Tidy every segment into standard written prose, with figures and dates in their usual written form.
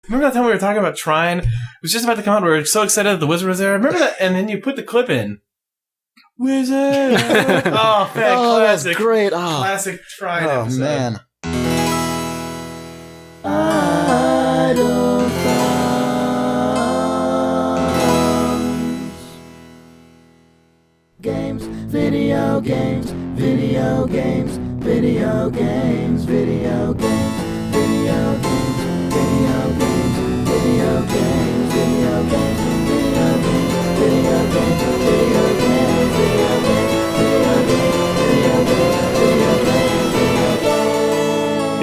Remember that time we were talking about Trine? It was just about to come out. We were so excited that the wizard was there. Remember that? And then you put the clip in. Wizard! Oh, classic. That's great. Classic Trine episode. Man. Games, video games, video games, video games, video games, video games, video games, video games, video games, video games, video games, video games, video games, video games.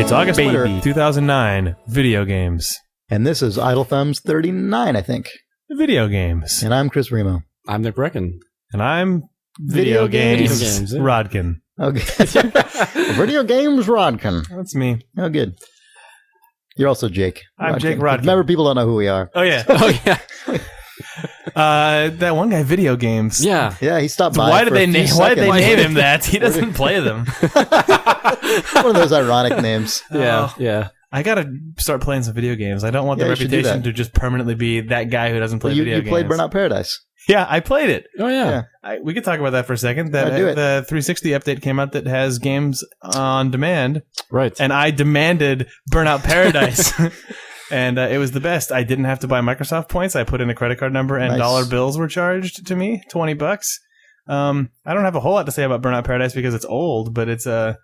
It's August 2009. Video games. And this is Idle Thumbs 39, I think. Video games. And I'm Chris Remo. I'm Nick Brecken. And I'm Video Games Video games, yeah. Rodkin. Okay. Video Games Rodkin. That's me. Oh, good. You're also Jake. I'm Jake Rodkin. Remember, people don't know who we are. Oh, yeah. Oh, yeah. That one guy, Video Games. Yeah. Yeah, he stopped by. Why did they name him that? He Where doesn't play them. One of those ironic names. Yeah. Yeah. I gotta start playing some video games. I don't want the Yeah, you should do reputation that. to just permanently be that guy who doesn't play video You games. played Burnout Paradise. Yeah, I played it. Oh, yeah. We could talk about that for a second. Yeah, do it. The 360 update came out that has games on demand, Right. and I demanded Burnout Paradise. And it was the best. I didn't have to buy Microsoft points. I put in a credit card number, and Nice. dollar bills were charged to me, $20. I don't have a whole lot to say about Burnout Paradise because it's old, but it's I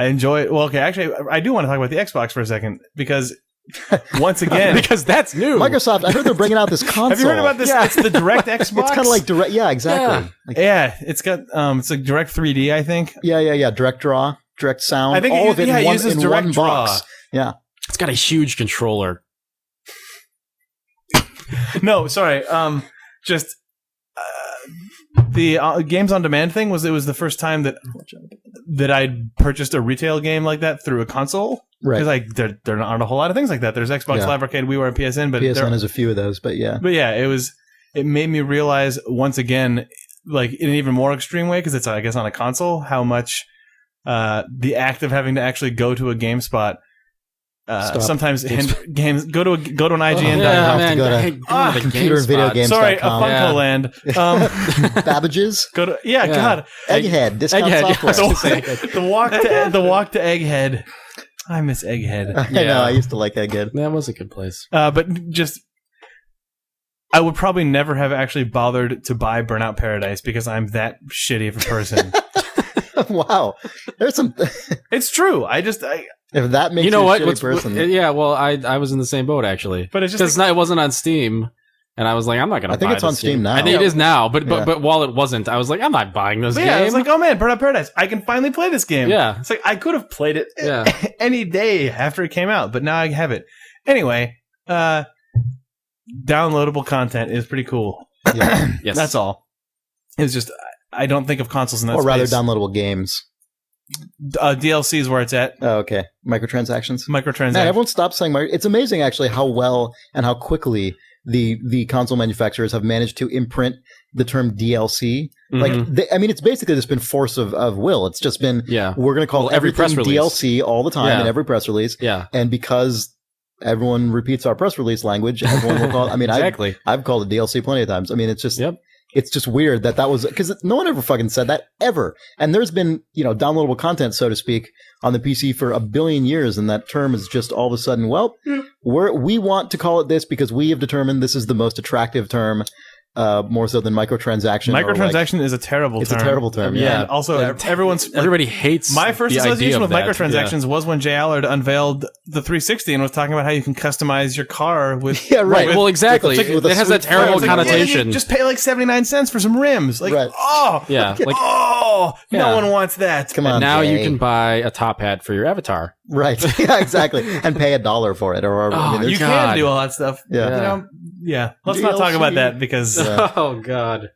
enjoy it. Well, okay, actually, I do want to talk about the Xbox for a second because once again, because that's new. Microsoft, I heard they're bringing out this console. have you heard about this? Yeah. It's the Direct Xbox. It's kind of like direct. Yeah, exactly. Yeah, it's got it's like Direct 3D, I think. Yeah. Direct draw, direct sound. I think all of it in one, uses in Direct one Draw. box. Yeah. It's got a huge controller. No, sorry. Just the games on demand thing was the first time that I'd purchased a retail game like that through a console. Right. Because there aren't a whole lot of things like that. There's Xbox Yeah. Live Arcade, WiiWare, and PSN, but PSN has a few of those, but yeah. But yeah, it made me realize once again, like in an even more extreme way, because it's I guess on a console, how much the act of having to actually go to a GameSpot sometimes hinder games. Go to an IGN. Yeah, have to go to the computer and video GameSpot. games. Sorry, a GameSpot.com. Funko Land. Babbage's. Go to Yeah. God. Egghead. Discount Egghead, yeah. software. The walk to Egghead. I miss Egghead. I know. I used to like Egghead. That was a good place. But just, I would probably never have actually bothered to buy Burnout Paradise because I'm that shitty of a person. Wow. There's some. It's true. If that makes You know a what? shitty person. Yeah, well, I was in the same boat, actually. But it's just Because it wasn't on Steam, and I was like, I'm not going to I think buy it's on this Steam game. now. I think it is now, but Yeah. but while it wasn't, I was like, I'm not buying this But game. yeah, I was like, oh man, Burnout Paradise. I can finally play this game. Yeah. It's like, I could have played it Yeah. any day after it came out, but now I have it. Anyway, downloadable content is pretty cool. Yeah. Yes. That's all. It's just, I don't think of consoles in that Or rather, space. downloadable games. DLC is where it's at. Oh, okay. Microtransactions. Microtransactions. Man, everyone stopped saying it's amazing actually how well and how quickly the console manufacturers have managed to imprint the term DLC. Like, it's basically just been force of will. It's just been, Yeah. we're going to call Every everything press release. DLC all the time Yeah. in every press release. Yeah. And because everyone repeats our press release language, everyone will call it, Exactly. I've called it DLC plenty of times. It's just, Yep. it's just weird that was, because no one ever fucking said that ever. And there's been, downloadable content, so to speak, on the PC for a billion years. And that term is just all of a sudden, we want to call it this because we have determined this is the most attractive term, more so than microtransaction. Microtransaction is a terrible term. It's a terrible term. Yeah. And also, Everybody hates my first the idea association of with that. microtransactions was when Jay Allard unveiled the 360 and was talking about how you can customize your car with. Yeah, right. Well, exactly. with a It has that sweet terrible flag. connotation. Yeah, just pay like 79 cents for some rims. Like, Right. Yeah. Like, no Yeah. one wants that. Come on. and now Jay. you can buy a top hat for your avatar. Right. Yeah, exactly. And pay $1 for it. You God. can do all that stuff. Yeah. Let's not talk DLC. about that because Oh, God.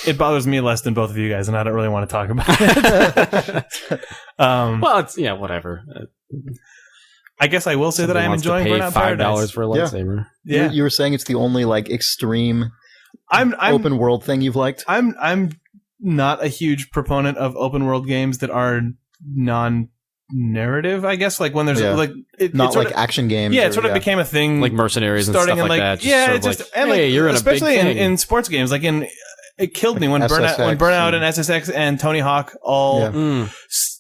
it bothers me less than both of you guys, and I don't really want to talk about it. Well, it's, whatever. I guess I will say that I am enjoying Burnout Paradise. $5 for a lightsaber. Yeah, You were saying it's the only extreme I'm open world thing you've liked? I'm not a huge proponent of open world games that are non narrative, I guess. Like when there's Yeah. like Not like action games. it sort of became a thing, like mercenaries and starting stuff in like like that. yeah, Just it's sort of just and like, hey, you're in especially a big thing. in sports games. Like it killed me when Like Burnout SSX and SSX and Tony Hawk all Yeah.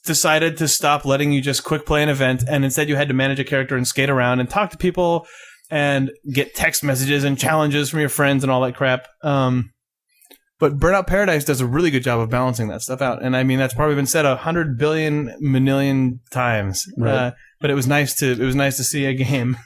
decided to stop letting you just quick play an event, and instead you had to manage a character and skate around and talk to people and get text messages and challenges from your friends and all that crap. But Burnout Paradise does a really good job of balancing that stuff out, and I mean that's probably been said 100 billion million times. Right. But it was nice to see a game.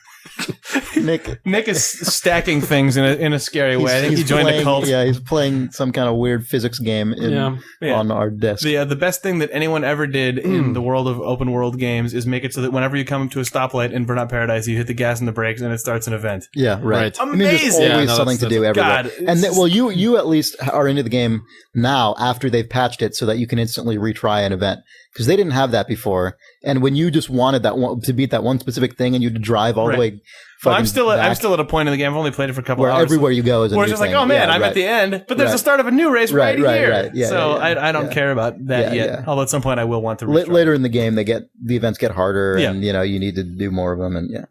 Nick is stacking things in a scary way. I think he joined playing, a cult. Yeah, he's playing some kind of weird physics game on our desk. The best thing that anyone ever did in the world of open world games is make it so that whenever you come to a stoplight in Burnout Paradise, you hit the gas and the brakes, and it starts an event. Yeah, right. Amazing. I mean, there's always something to do everywhere. God, and you at least are into the game now after they've patched it so that you can instantly retry an event, because they didn't have that before. And when you just wanted that one to beat that one specific thing, and you had to drive all the way. Well, I'm still at a point in the game. I've only played it for a couple where hours. Everywhere you go is a where new it's just thing. like, oh man, I'm at the end, but there's the start of a new race right here. Right. Yeah, so I don't care about that yet. Yeah. Although at some point I will want to. Later in the game, the events get harder, and you need to do more of them, and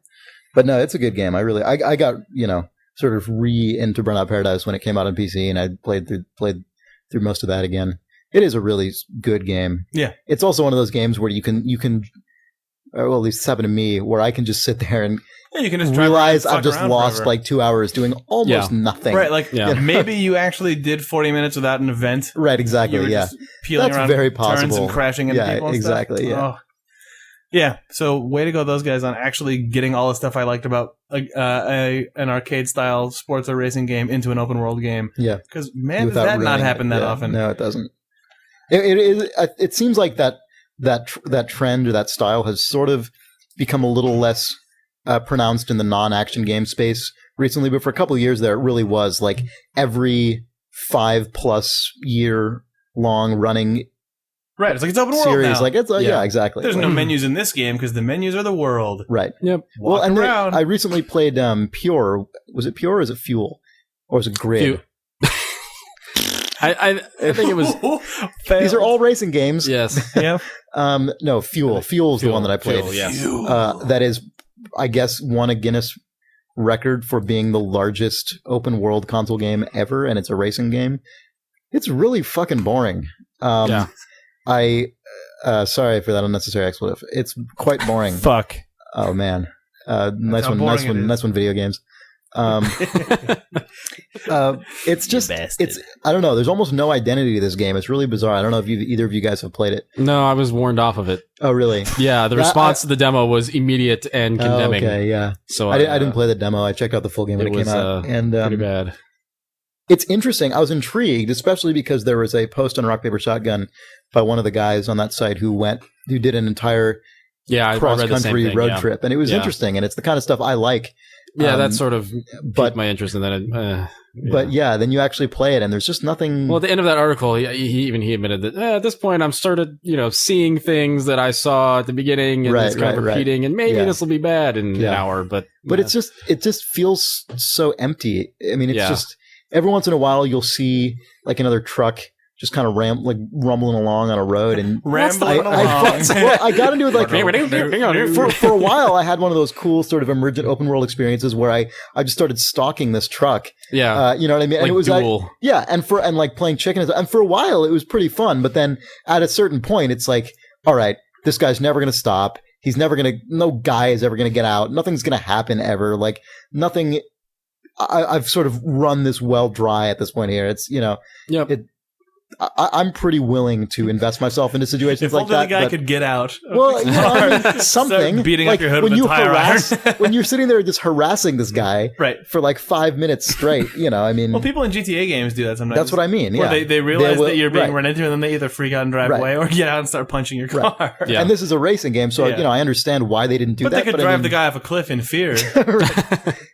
But no, it's a good game. I got sort of into Burnout Paradise when it came out on PC, and I played through most of that again. It is a really good game. Yeah, it's also one of those games where you can. Well, at least it's happened to me, where I can just sit there and you can just realize I've just lost like 2 hours doing almost nothing. Right, like maybe you actually did 40 minutes without an event. Right, exactly. You were just peeling that's around very turns possible. and crashing into people. And exactly. stuff. Yeah, yeah. So way to go, those guys, on actually getting all the stuff I liked about an arcade style sports or racing game into an open world game. Yeah, because man, does that not happen that often? No, it doesn't. It seems like that trend or that style has sort of become a little less pronounced in the non-action game space recently, but for a couple of years there, it really was like every 5+ year long running. Right, it's like it's open world series. now. Like exactly. There's no menus in this game because the menus are the world. Right. Yep. Walk around. I recently played Pure. Was it Pure or is it Fuel? Or is it Grid? I think it was. These are all racing games. Yes. Yeah. No, Fuel. Fuel's the one that I played. Fuel, yes. That is, I guess, won a Guinness record for being the largest open world console game ever, and it's a racing game. It's really fucking boring. Sorry for that unnecessary expletive. It's quite boring. Fuck. Oh man. Nice one, video games. It's just, I don't know. There's almost no identity to this game. It's really bizarre. I don't know if either of you guys have played it. No, I was warned off of it. Oh, really? Yeah, the response to the demo was immediate and condemning. Okay, yeah. So I didn't play the demo. I checked out the full game when it came out. And pretty bad. It's interesting. I was intrigued, especially because there was a post on Rock Paper Shotgun by one of the guys on that site who did an entire cross-country road trip, and it was interesting. And it's the kind of stuff I like. Yeah, that sort of piqued my interest in that. But then you actually play it, and there's just nothing. Well, at the end of that article, he admitted that at this point I'm started, seeing things that I saw at the beginning, and it's kind of repeating, and maybe this will be bad in an hour. But it just feels so empty. I mean, it's just every once in a while you'll see like another truck just kind of rumbling along on a road, and I got into it like for a while. I had one of those cool sort of emergent open world experiences where I just started stalking this truck. Yeah, you know what I mean. And like it was Duel. and like playing chicken. And for a while, it was pretty fun. But then at a certain point, it's like, all right, this guy's never going to stop. No guy is ever going to get out. Nothing's going to happen ever. Like nothing. I've sort of run this well dry at this point here. It's I'm pretty willing to invest myself into situations like that. If only the guy could get out. Well, something. Beating up your head when with you a tire iron. when you're sitting there just harassing this guy for like 5 minutes straight, I mean. Well, people in GTA games do that sometimes. That's what I mean, yeah. Where they realize that you're being run into, and then they either freak out and drive away or get out and start punching your car. Right. Yeah. And this is a racing game, so, I understand why they didn't do that. But they could drive the guy off a cliff in fear.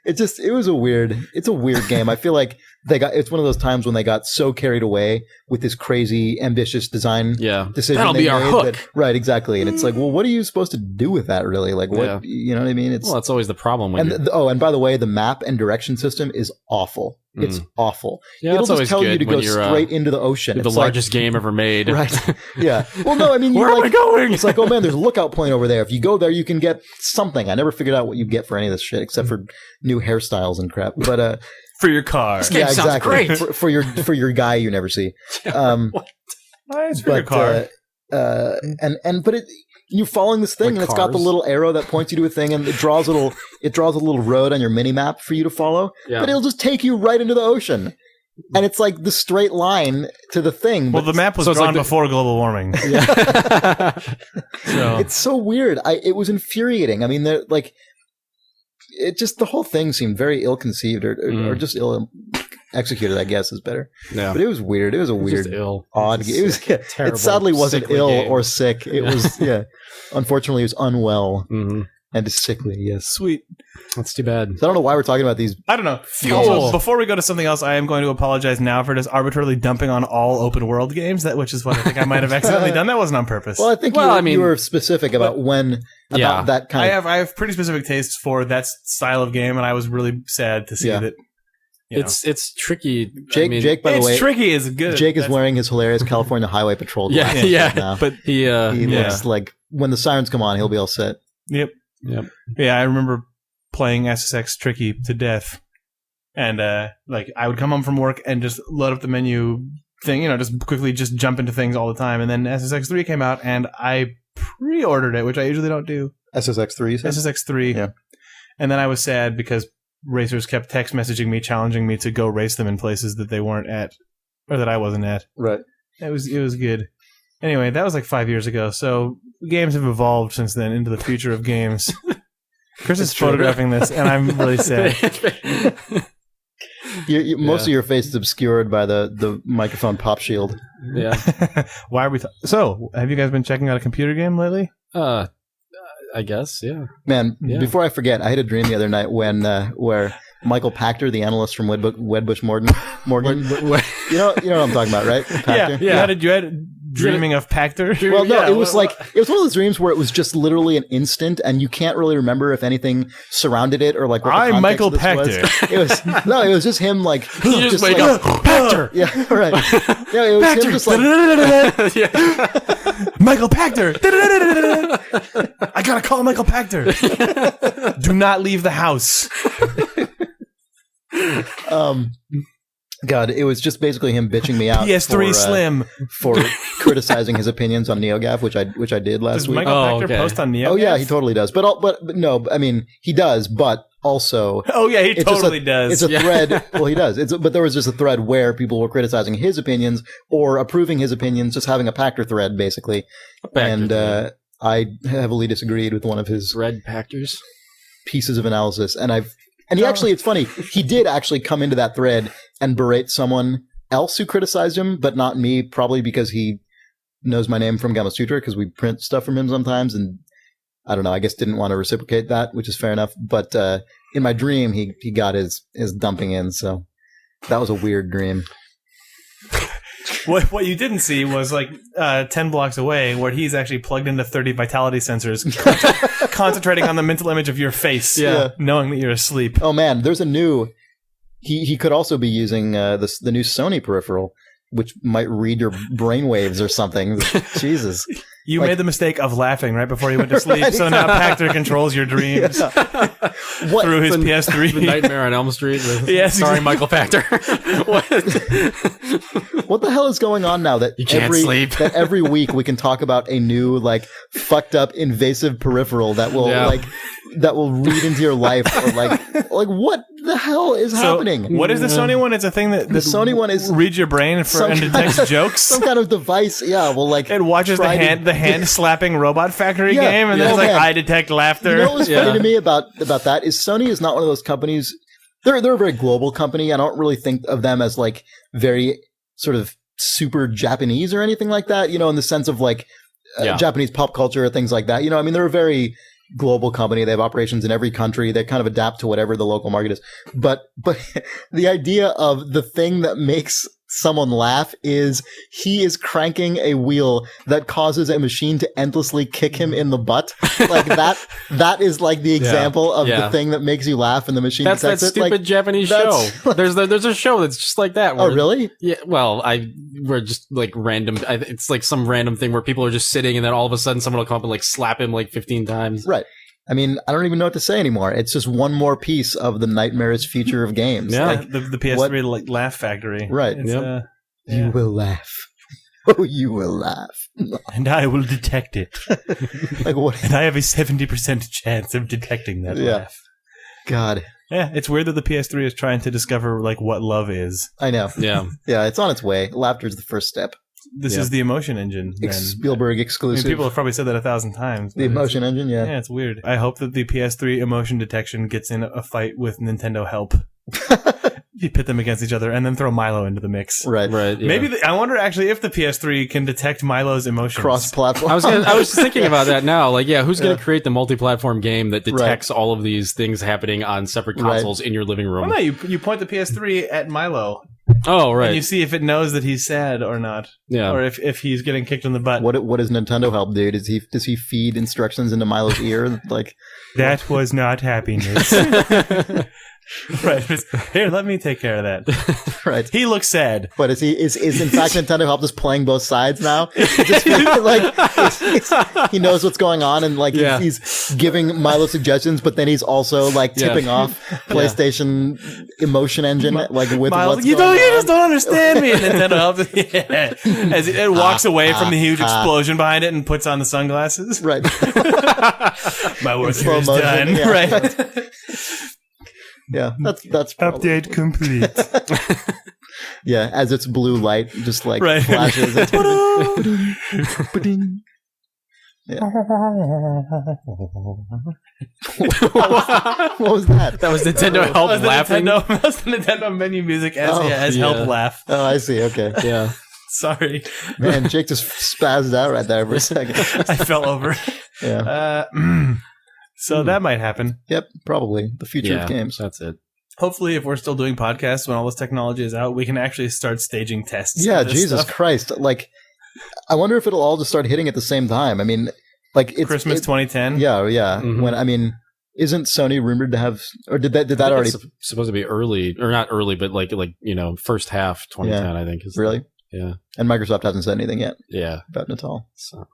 It's a weird game. I feel like it's one of those times when they got so carried away with this crazy ambitious design decision. That'll be our hook. Right, exactly. And it's like, well, what are you supposed to do with that really? Like what, you know what I mean? That's always the problem. And by the way, the map and direction system is awful. It's awful. Yeah, it'll just tell you to go straight into the ocean. The largest game ever made. Right. Yeah. Well, no, I mean, where am I going? It's like, oh man, there's a lookout point over there. If you go there, you can get something. I never figured out what you get for any of this shit except for new hairstyles and crap. But for your car. This game sounds great. For your guy you never see. It's for your car. But you're following this thing, and it's got the little arrow that points you to a thing, and it draws a little road on your mini map for you to follow. Yeah. But it'll just take you right into the ocean, and it's like the straight line to the thing. Well, the map was drawn before global warming. Yeah. So. It's so weird. It was infuriating. I mean, the whole thing seemed very ill-conceived, or just ill executed, I guess, is better. Yeah. But it was weird. It was a weird, odd game. It sadly wasn't ill or sick. It was, unfortunately, it was unwell and sickly, yes. Sweet. That's too bad. So I don't know why we're talking about these. I don't know. Also, before we go to something else, I am going to apologize now for just arbitrarily dumping on all open world games, which is what I think I might have accidentally done. That wasn't on purpose. Well, I think you were specific about that kind of... I have pretty specific tastes for that style of game, and I was really sad to see that. It's tricky. Jake, by the way, tricky is good. Jake is wearing his hilarious California Highway Patrol glasses right now. But he looks like when the sirens come on, he'll be all set. Yep. Yeah, I remember playing SSX Tricky to death, and I would come home from work and just load up the menu thing, just quickly just jump into things all the time, and then SSX 3 came out, and I pre-ordered it, which I usually don't do. SSX 3. SSX 3. Yeah. And then I was sad because racers kept text messaging me, challenging me to go race them in places that they weren't at, or that I wasn't at. Right. It was good. Anyway, that was like 5 years ago. So games have evolved since then into the future of games. Chris is photographing this, and I'm really sad. Most of your face is obscured by the microphone pop shield. Yeah. Why are we? So, have you guys been checking out a computer game lately? I guess, yeah. Man, before I forget, I had a dream the other night where Michael Pachter, the analyst from Wedbush Morgan, you know what I'm talking about, right? Pachter? Yeah. You had dreaming of Pachter? Well, no, it was one of those dreams where it was just literally an instant, and you can't really remember if anything surrounded it or like what the I'm Michael Pachter. Was. It was just him like you just wake up, Pachter. Yeah, right. Yeah, it was Pachter. him just like Michael Pachter. I gotta call Michael Pachter. Do not leave the house. God, it was just basically him bitching me out. PS3 Slim for criticizing his opinions on NeoGAF, which I did last week. Does Michael Pachter post on NeoGAF? Oh yeah, he totally does. But no, I mean he does, but also he totally does. It's a thread. Well, he does. But there was just a thread where people were criticizing his opinions or approving his opinions, just having a Pachter thread basically. I heavily disagreed with one of his red Pachters pieces of analysis, and he actually, it's funny, he did actually come into that thread and berate someone else who criticized him, but not me, probably because he knows my name from Gamma Sutra, because we print stuff from him sometimes, and I don't know, I guess didn't want to reciprocate that, which is fair enough. But in my dream, he got his dumping in, so that was a weird dream. What you didn't see was 10 blocks away where he's actually plugged into 30 vitality sensors, concentrating on the mental image of your face, knowing that you're asleep. Oh man, there's a new... He could also be using the new Sony peripheral, which might read your brainwaves or something. Jesus. You made the mistake of laughing right before you went to sleep, right, so now Pachter controls your dreams through his PS3. The Nightmare on Elm Street starring Michael Pachter. What the hell is going on now that you can't sleep? That every week we can talk about a new fucked up invasive peripheral that will that will read into your life, or what the hell is happening? What is the Sony one? It's a thing that the Sony one is reads your brain and detects jokes. Some kind of device, it watches the hand slapping Robot Factory game, and then it's I detect laughter. You know what's funny to me about that is Sony is not one of those companies. They're a very global company. I don't really think of them as very sort of super Japanese or anything like that. In the sense of Japanese pop culture or things like that. I mean, they're a very global company. They have operations in every country. They kind of adapt to whatever the local market is. But the idea of the thing that makes someone laugh is he is cranking a wheel that causes a machine to endlessly kick him in the butt. Like that is like the example of the thing that makes you laugh, and the machine that's detects that it. stupid Like, Japanese show. There's a show that's just like that. Oh, really? Yeah. Well, we're just like random. It's like some random thing where people are just sitting, and then all of a sudden someone will come up and like slap him like 15 times. Right. I mean, I don't even know what to say anymore. It's just one more piece of the nightmarish future of games. Yeah. Like the PS3 like laugh factory. Right. It's, You will laugh. Oh, you will laugh. And I will detect it. Like what? And I have a 70% chance of detecting that laugh. God. Yeah, it's weird that the PS3 is trying to discover like what love is. I know. Yeah. Yeah, it's on its way. Laughter is the first step. This is the emotion engine. Spielberg exclusive. People have probably said that 1,000 times. The emotion engine, yeah. Yeah, it's weird. I hope that the PS3 emotion detection gets in a fight with Nintendo Help. You pit them against each other and then throw Milo into the mix. Right. Yeah. Maybe I wonder actually if the PS3 can detect Milo's emotions. Cross-platform. I was just thinking about that now. Like, who's going to create the multi-platform game that detects all of these things happening on separate consoles in your living room? Well, no, you point the PS3 at Milo. Oh, right. And you see if it knows that he's sad or not. Yeah. Or if he's getting kicked in the butt. What does Nintendo Help do? Does he feed instructions into Milo's ear? Like that was not happiness. Right. Here, let me take care of that. Right. He looks sad. But is in fact Nintendo Help just playing both sides now? He knows what's going on, and like he's giving Milo suggestions, but then he's also like tipping off PlayStation emotion engine like with Milo's what's like, going on. You just don't understand me. And Nintendo Helps as it walks away from the huge explosion behind it and puts on the sunglasses. Right. My work here is done. Yeah. Right. Yeah, that's probably. Update complete. Yeah, as its blue light just like flashes. Yeah. What was that? That was Nintendo Help laughing. That was the Nintendo menu music as Help laugh. Oh, I see. Okay. Yeah. Sorry. Man, Jake just spazzed out right there for a second. I fell over. Yeah. So that might happen. Yep, probably. The future of games. That's it. Hopefully, if we're still doing podcasts when all this technology is out, we can actually start staging tests. Yeah, Jesus Christ. Like, I wonder if it'll all just start hitting at the same time. I mean, like it's Christmas 2010. Yeah. Mm-hmm. When isn't Sony rumored to have, or did that already? It's supposed to be early, or not early, but like first half 2010. I think. Really? Yeah. And Microsoft hasn't said anything yet. Yeah. About Natal. So.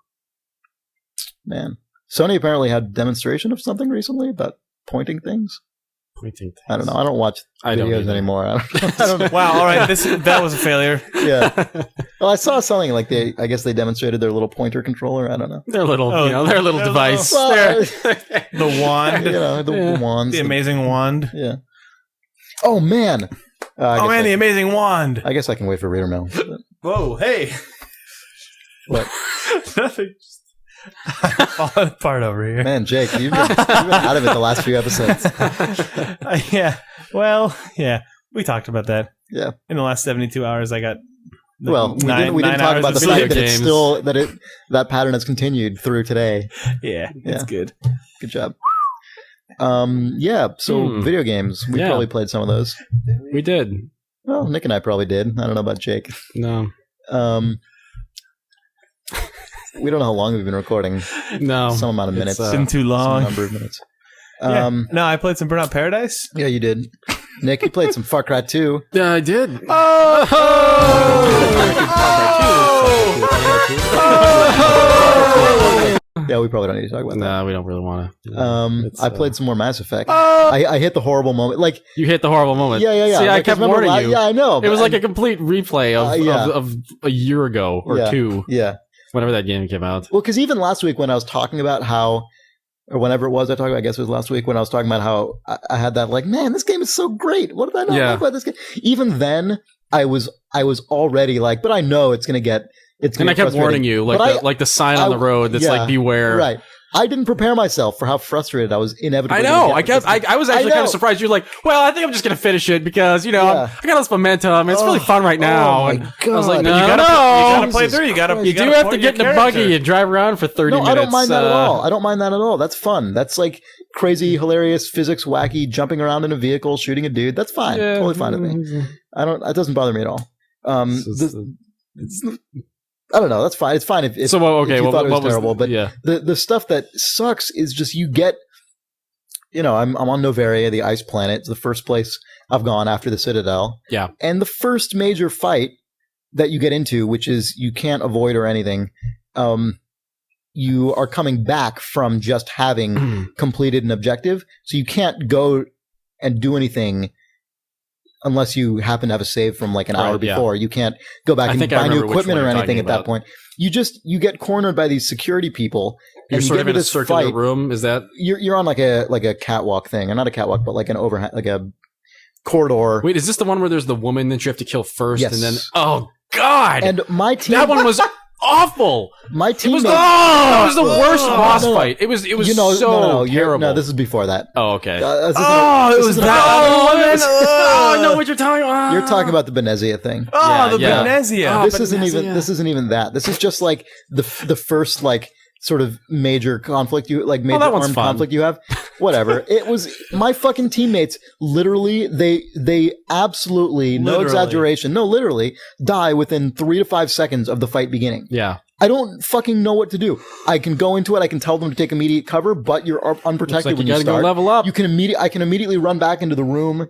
Man. Sony apparently had a demonstration of something recently about pointing things. I don't know. I don't watch videos anymore. I don't Wow. All right. That was a failure. Yeah. Well, I saw something like I guess they demonstrated their little pointer controller. I don't know. Their little, their little device. The wand. The wands. The amazing wand. Yeah. Oh man. The amazing wand. I guess I can wait for reader mail. Whoa. Hey. What? Nothing. Falling apart over here. Man, Jake, you've been out of it the last few episodes. Yeah. Well, yeah. We talked about that. Yeah. In the last 72 hours, I got. We didn't talk about the fact that it's still that pattern has continued through today. Yeah, it's good. Good job. So video games. We probably played some of those. We did. Well, Nick and I probably did. I don't know about Jake. No. We don't know how long we've been recording. No. Some amount of minutes. It's been too long. Some number of minutes. No, I played some Burnout Paradise. Yeah, you did. Nick, you played some Far Cry 2. Yeah, I did. Yeah, we probably don't need to talk about that. No, we don't really want to. I played some more Mass Effect. I hit the horrible moment. Like you hit the horrible moment. Yeah. See, I kept warning you. Yeah, I know. It was like a complete replay of a year ago or two. Yeah. Whenever that game came out. Well, because even last week when I was talking about how, or whenever it was I guess it was last week when I was talking about how I had that like, man, this game is so great. What did I not know about this game? Even then, I was already like, but I know it's going to get. And I kept warning you, like the sign on the road that's like, beware. Right. I didn't prepare myself for how frustrated I was inevitably. I know. I was actually kind of surprised. You're like, well, I think I'm just going to finish it because, I got this momentum. It's really fun right now. Oh my God. I was like, no, you gotta play through. You do have to get in a buggy and drive around for 30 minutes. I don't mind that at all. I don't mind that at all. That's fun. That's like crazy, hilarious, physics, wacky, jumping around in a vehicle, shooting a dude. That's fine. Totally fine with me. It doesn't bother me at all. I don't know. That's fine. It's fine if you thought it was terrible. But the stuff that sucks is just you get. I'm on Noveria, the ice planet. It's the first place I've gone after the Citadel. Yeah. And the first major fight that you get into, which is you can't avoid or anything, you are coming back from just having completed an objective. So you can't go and do anything unless you happen to have a save from like an hour before. You can't go back and buy new equipment or anything at that point. You get cornered by these security people. You're sort of in a circular room. Is that you're on like a catwalk thing, or not a catwalk, but like an overhang, like a corridor. Wait, is this the one where there's the woman that you have to kill first, and then oh god, and my team that one was awful. My team that was the worst boss fight. It was so terrible. No, this is before that. Oh, okay. It was that woman. Oh, I know what you're talking about. You're talking about the Benezia thing. Benezia. This isn't even that. This is just like the first like sort of major conflict major armed conflict you have. Whatever. It was my fucking teammates. Literally, they absolutely no exaggeration, no literally die within 3 to 5 seconds of the fight beginning. Yeah. I don't fucking know what to do. I can go into it. I can tell them to take immediate cover, but you're unprotected when you start. Go level up. I can immediately run back into a room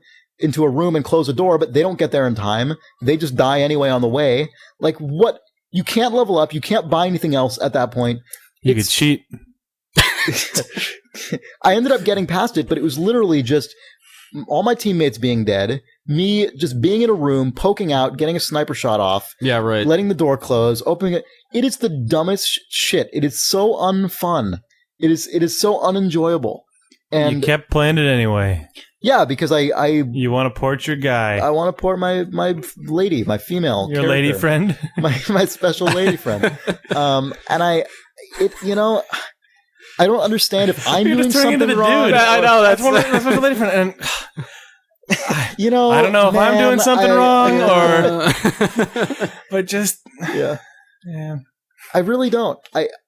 and close a door, but they don't get there in time. They just die anyway on the way. Like what? You can't level up. You can't buy anything else at that point. You could cheat. I ended up getting past it, but it was literally just all my teammates being dead, me just being in a room, poking out, getting a sniper shot off. Yeah, right. Letting the door close, opening it. It is the dumbest shit. It is so unfun. It is so unenjoyable. And you kept playing it anyway. Yeah, because you want to port your guy. I want to port my lady, my female your character. Lady friend, my special lady friend. And I don't understand if I'm doing something wrong. Dude. I know that's one of my special lady friend. And I don't know if I'm doing something wrong or, but just yeah. I really don't.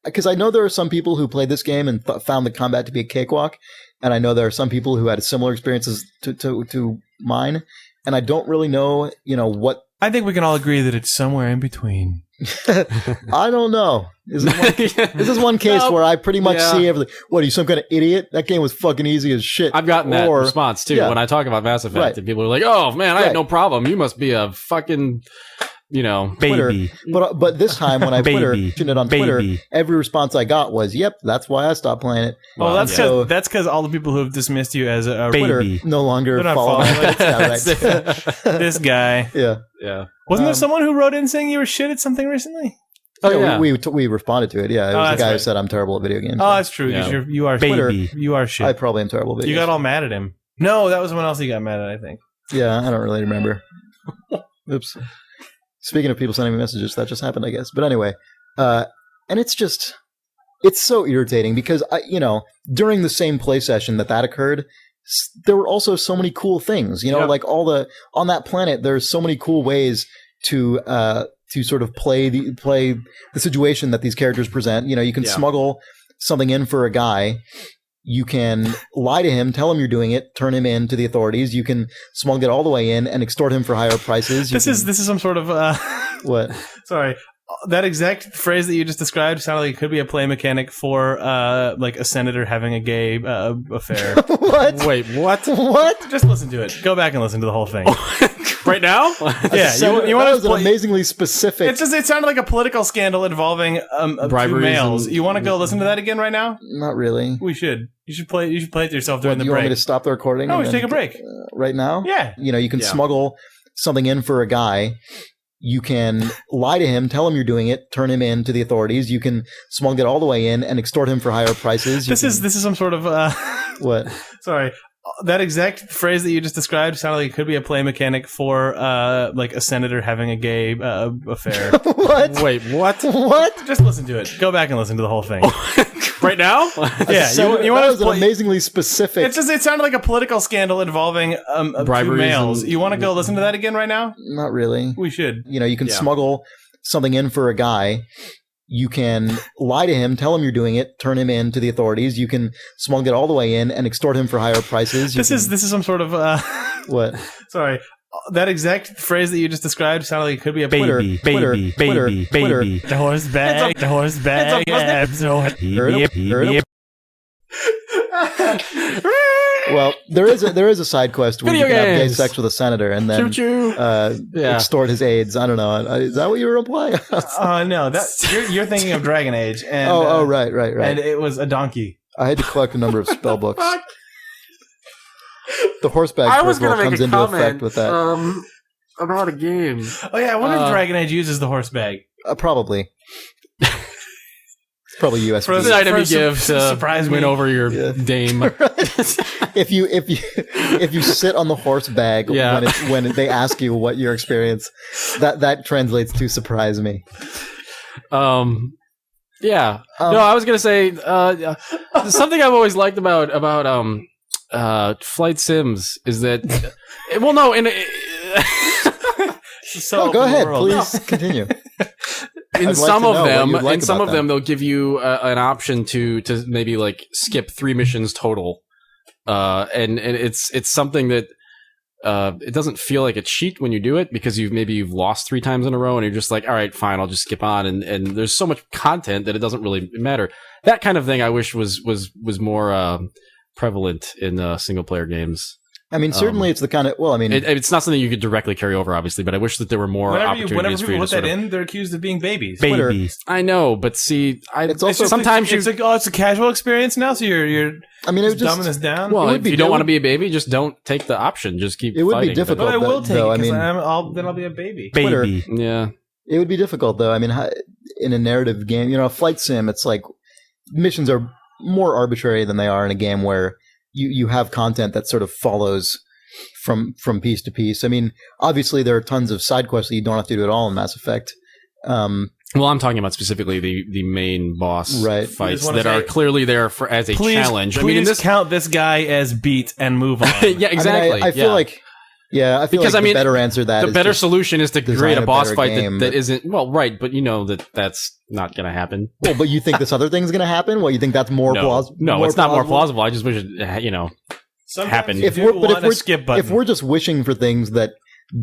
Because I know there are some people who played this game and found the combat to be a cakewalk, and I know there are some people who had similar experiences to mine, and I don't really know, what. I think we can all agree that it's somewhere in between. I don't know. This is one case where I pretty much see everything. What, are you some kind of idiot? That game was fucking easy as shit. I've gotten that response too when I talk about Mass Effect, and people are like, "Oh man, I had no problem. You must be a fucking." Baby. But this time when I mentioned it on Twitter, every response I got was, "Yep, that's why I stopped playing it." Well, that's because all the people who have dismissed you as a Twitter baby no longer follow. This guy. Yeah. Wasn't there someone who wrote in saying you were shit at something recently? Oh yeah, we responded to it. Yeah, it was the guy who said I'm terrible at video games. Oh, that's true. Because you are baby. You are shit. I probably am terrible at video games. You got all mad at him. No, that was someone else you got mad at. I think. Yeah, I don't really remember. Oops. Speaking of people sending me messages, that just happened, I guess. But anyway, and it's so irritating because during the same play session that occurred, there were also so many cool things. Like on that planet, there's so many cool ways to sort of play the situation that these characters present. You can smuggle something in for a guy. You can lie to him, tell him you're doing it, turn him in to the authorities. You can smuggle it all the way in and extort him for higher prices. This is some sort of what? Sorry, that exact phrase that you just described sounded like it could be a play mechanic for like a senator having a gay affair. What? Wait, what? What? Just listen to it. Go back and listen to the whole thing. Right now? Yeah, you want to amazingly specific. It sounded like a political scandal involving two males. You want to go listen to that again right now? Not really. We should. You should play it yourself during the break. You want me to stop the recording? No, we should take a break. Right now? Yeah. You can smuggle something in for a guy. You can lie to him, tell him you're doing it, turn him in to the authorities. You can smuggle it all the way in and extort him for higher prices. This is some sort of what? Sorry. That exact phrase that you just described sounded like it could be a play mechanic for like a senator having a gay affair. What? Wait, what? What? Just listen to it. Go back and listen to the whole thing. Right now? Yeah, you want to amazingly specific. It sounded like a political scandal involving two males. You want to go listen to that again right now? Not really. We should. You can smuggle something in for a guy. You can lie to him, tell him you're doing it, turn him in to the authorities. You can smuggle it all the way in and extort him for higher prices. This is some sort of what? Sorry. that exact phrase that you just described sounded like it could be a baby, baby. The Horsebag. The Horsebag. Well, there is a side quest where you can have gay sex with a senator and then extort his aides. I don't know. Is that what you were implying? No, you're thinking of Dragon Age. And, right. And it was a donkey. I had to collect a number of spell books. The Horsebag peripheral comes into effect with that. About a game. Oh yeah, I wonder if Dragon Age uses the Horsebag. Probably. It's probably USB. For the item you give to surprise win over your dame. if you sit on the horse bag when they ask you what your experience, that translates to surprise me. Yeah. No, I was gonna say something I've always liked about flight sims is that go ahead, please continue. In some of them, they'll give you an option to maybe like skip 3 missions total, and it's something that it doesn't feel like a cheat when you do it because you've lost 3 times in a row and you're just like, all right, fine, I'll just skip on, and there's so much content that it doesn't really matter. That kind of thing I wish was more prevalent in single player games. I mean, certainly it's the kind of... Well, I mean... it's not something you could directly carry over, obviously, but I wish that there were more opportunities whenever for people you put to that in, they're accused of being babies. I know, but see... it's also... Sometimes it's a casual experience now, so you're I mean, it was dumbing us down? Well, if you don't want to be a baby, just don't take the option. Just keep fighting. It would be difficult, but I will take though, it, because then I'll be a baby. Baby. Yeah. It would be difficult, though. I mean, in a narrative game, a flight sim, it's like... Missions are more arbitrary than they are in a game where you have content that sort of follows... from piece to piece. I mean, obviously there are tons of side quests that you don't have to do at all in Mass Effect. Well, I'm talking about specifically the main boss fights that are clearly there as a challenge. I mean, count this guy as beat and move on. Yeah, exactly. I feel like the better answer the better solution is to create a boss fight that isn't but you know that's not going to happen. Well, but you think this other thing's going to happen? Well, you think that's more plausible? No, it's not more plausible. I just wish it, happen. If we're just wishing for things that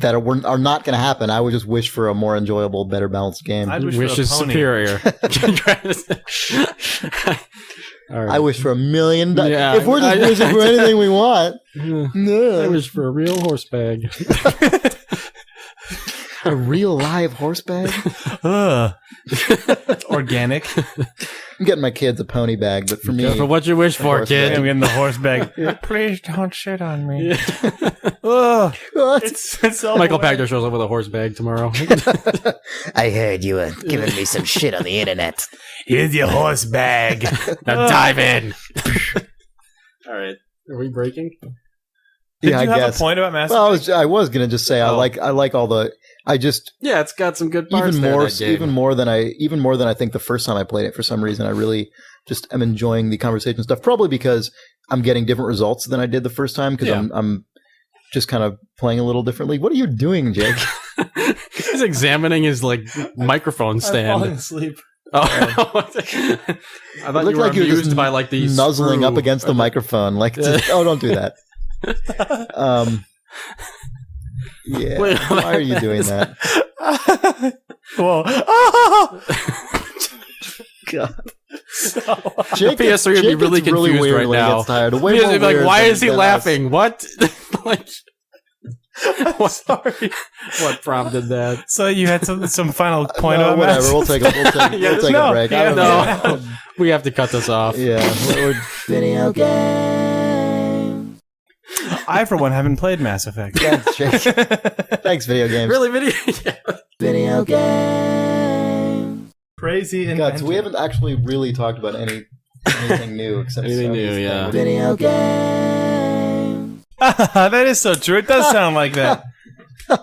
are not going to happen, I would just wish for a more enjoyable, better balanced game. Wish is superior. Right. I wish for $1 million. If we're just wishing for anything we want, no. I wish for a real horse bag. A real live horse bag? Organic. I'm getting my kids a pony bag, but for me... For what you wish for, kid. I'm getting the horse bag. Please don't shit on me. It's Michael Pachter shows up with a horse bag tomorrow. I heard you were giving me some shit on the internet. Here's your horse bag. Now dive in. All right. Are we breaking? Did you have a point about Mass Effect? Well, I was going to just say I like all the... it's got some good parts even more than I think the first time I played it. For some reason, I really just am enjoying the conversation stuff. Probably because I'm getting different results than I did the first time because I'm just kind of playing a little differently. What are you doing, Jake? He's examining his microphone stand. I'm falling asleep. Oh, I thought you were amused by the nuzzling up against the microphone. Don't do that. Yeah. Wait, why are you doing that? Whoa. God. Jake, the PS3 would be really confused really right now. Why is he laughing? What? Sorry. What prompted that? So you had some final point on whatever. We'll take a break. No. We have to cut this off. Yeah. Video game. I, for one, haven't played Mass Effect. Thanks, Jake. Thanks, video games. Really, Video game. Crazy. God, so we haven't actually really talked about anything new except anything new, yeah. Video game. That is so true. It does sound like that.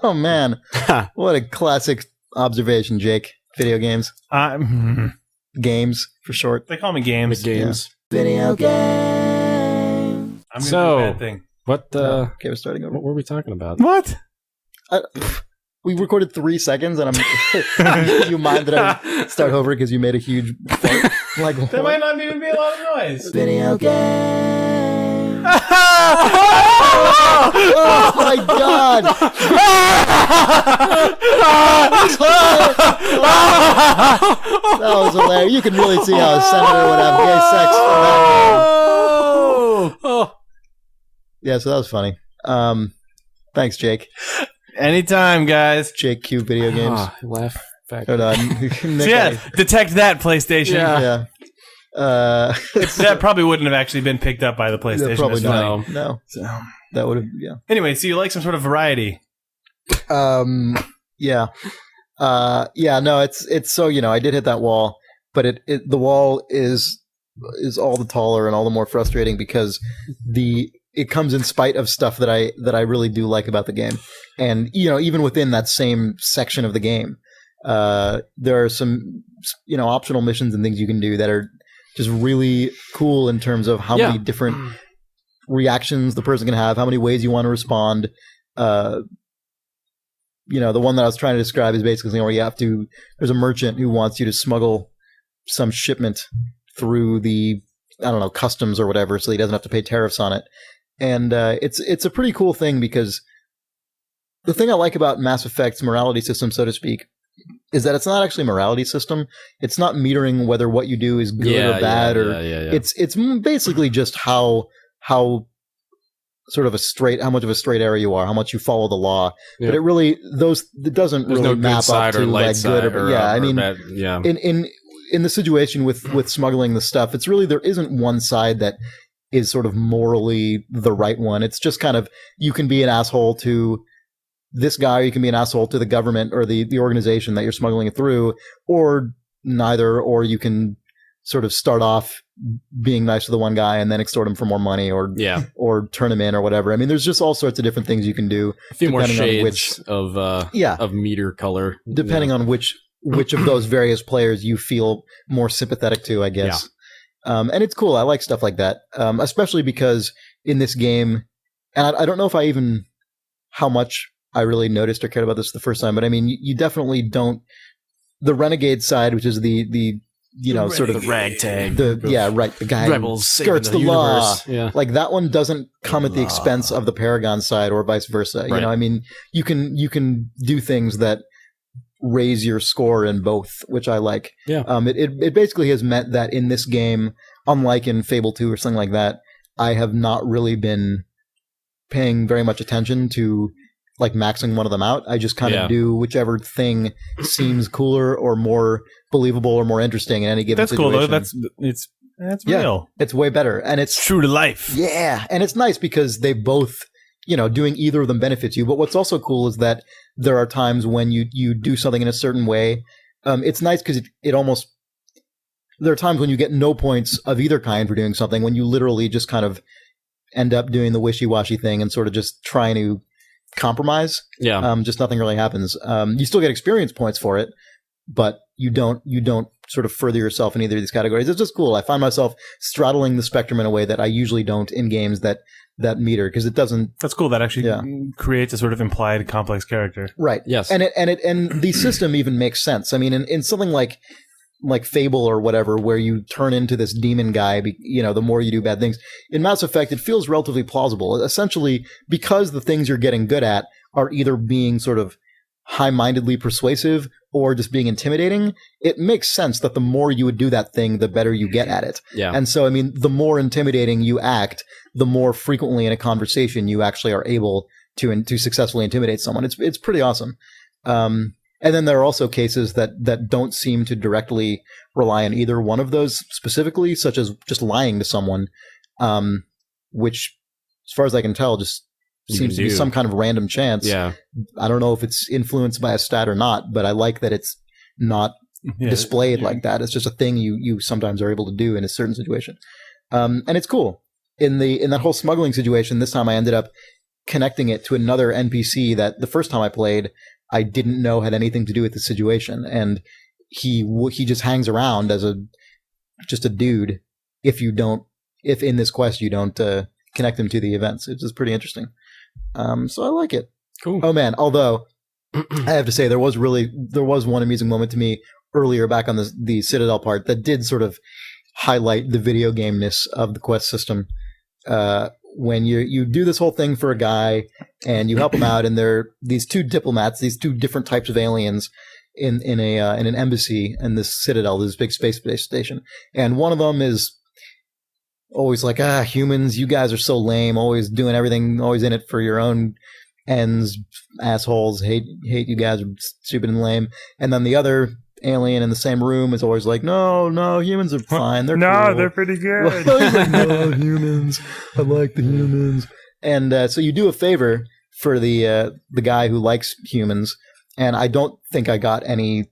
Oh man, what a classic observation, Jake. Video games. Games for short. They call me games. Games. Yeah. Video game. I'm gonna do a bad thing. What? Okay, we're starting over. What were we talking about? What? We recorded 3 seconds, and I'm. You mind that I start over because you made a huge fart? There might not even be a lot of noise. Video game. Oh my God! God! That was hilarious. You can really see how a senator would have gay sex from that game. Yeah, so that was funny. Thanks, Jake. Anytime, guys. Jake Q Video Games. Laugh back. Hold on. So yeah, detect that, PlayStation. Yeah. That probably wouldn't have actually been picked up by the PlayStation. Probably That's not. funny. No. So, That would have, yeah. anyway, so you like some sort of variety. Yeah. No, it's so, I did hit that wall, but the wall is all the taller and all the more frustrating because it comes in spite of stuff that I really do like about the game. And, even within that same section of the game, there are some, optional missions and things you can do that are just really cool in terms of how many different reactions the person can have, how many ways you want to respond. The one that I was trying to describe is basically where there's a merchant who wants you to smuggle some shipment through the, customs or whatever, so he doesn't have to pay tariffs on it. And it's a pretty cool thing because the thing I like about Mass Effect's morality system, so to speak, is that it's not actually a morality system. It's not metering whether what you do is good or bad, It's basically just how sort of how much of a straight arrow you are, how much you follow the law. Yeah. But it doesn't There's really no map up to like good or bad. In the situation with smuggling the stuff, it's really, there isn't one side that is sort of morally the right one. It's just kind of, you can be an asshole to this guy, or you can be an asshole to the government or the organization that you're smuggling it through, or neither, or you can sort of start off being nice to the one guy and then extort him for more money, or turn him in or whatever. I mean, there's just all sorts of different things you can do. A few more shades of meter color, depending on which of those various players you feel more sympathetic to, I guess. And it's cool. I like stuff like that, especially because in this game, and I don't know if how much I really noticed or cared about this the first time, but I mean, you definitely don't. The renegade side, which is the sort of the ragtag, the guy rebels skirts the law, yeah. Like that one doesn't come at the expense of the Paragon side, or vice versa. Right. I mean, you can do things that raise your score in both, which I like. Yeah. It basically has meant that in this game, unlike in Fable 2 or something like that, I have not really been paying very much attention to like maxing one of them out. I just kind of do whichever thing seems cooler or more believable or more interesting in any given situation. That's cool though. That's real. It's way better, and it's true to life. Yeah, and it's nice because they both, doing either of them benefits you. But what's also cool is that there are times when you do something in a certain way. It's nice because it almost, there are times when you get no points of either kind for doing something, when you literally just kind of end up doing the wishy-washy thing and sort of just trying to compromise. Yeah. Just nothing really happens. You still get experience points for it, but you don't sort of further yourself in either of these categories. It's just cool. I find myself straddling the spectrum in a way that I usually don't in games that meter, because it doesn't. That's cool. That actually creates a sort of implied complex character. Right. Yes. And the system even makes sense. I mean, in something like Fable or whatever, where you turn into this demon guy, the more you do bad things. In Mass Effect, it feels relatively plausible, essentially because the things you're getting good at are either being sort of high-mindedly persuasive or just being intimidating. It makes sense that the more you would do that thing, the better you get at it. Yeah. And so, I mean, the more intimidating you act, the more frequently in a conversation you actually are able to successfully intimidate someone. It's pretty awesome. And then there are also cases that don't seem to directly rely on either one of those specifically, such as just lying to someone, which, as far as I can tell, just seems to be some kind of random chance. Yeah. I don't know if it's influenced by a stat or not, but I like that it's not displayed like that. It's just a thing you sometimes are able to do in a certain situation. And it's cool. In that whole smuggling situation, this time I ended up connecting it to another NPC that the first time I played, I didn't know had anything to do with the situation, and he just hangs around as just a dude. If in this quest you don't connect him to the events, it's just pretty interesting. So I like it. Cool. Oh man! Although I have to say there was one amusing moment to me earlier back on the Citadel part that did sort of highlight the video game-ness of the quest system. when you do this whole thing for a guy and you help him out, and they're these two diplomats, these two different types of aliens in an embassy in this citadel, this big space station, and one of them is always like, humans, you guys are so lame, always doing everything, always in it for your own ends, assholes, hate you guys are stupid and lame. And then the other alien in the same room is always like, no, humans are fine, they're cool. They're pretty good. Like, no, humans, I like the humans. And so you do a favor for the guy who likes humans, and I don't think I got any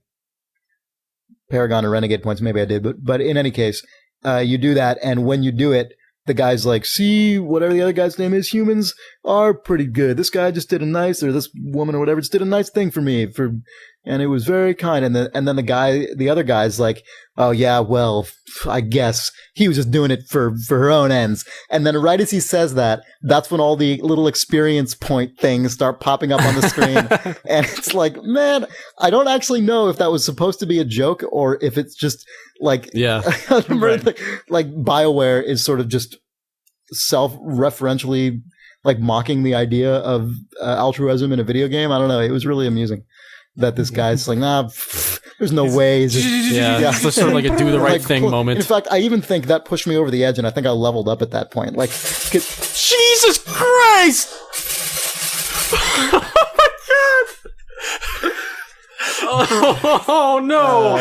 Paragon or Renegade points. Maybe I did, but in any case, you do that, and when you do it, the guy's like, see, whatever the other guy's name is, humans are pretty good. This guy just did or this woman or whatever just did a nice thing for me, and it was very kind. And then the other guy's like, oh yeah, well, I guess he was just doing it for her own ends. And then right as he says that, that's when all the little experience point things start popping up on the screen. And it's like, man, I don't actually know if that was supposed to be a joke or if it's just like, Right. like BioWare is sort of just self-referentially like mocking the idea of altruism in a video game. I don't know. It was really amusing that this guy's like, there's no way. It's just sort of like a do the right thing moment. In fact, I even think that pushed me over the edge, and I think I leveled up at that point. Like, Jesus Christ! Oh my god! Oh no!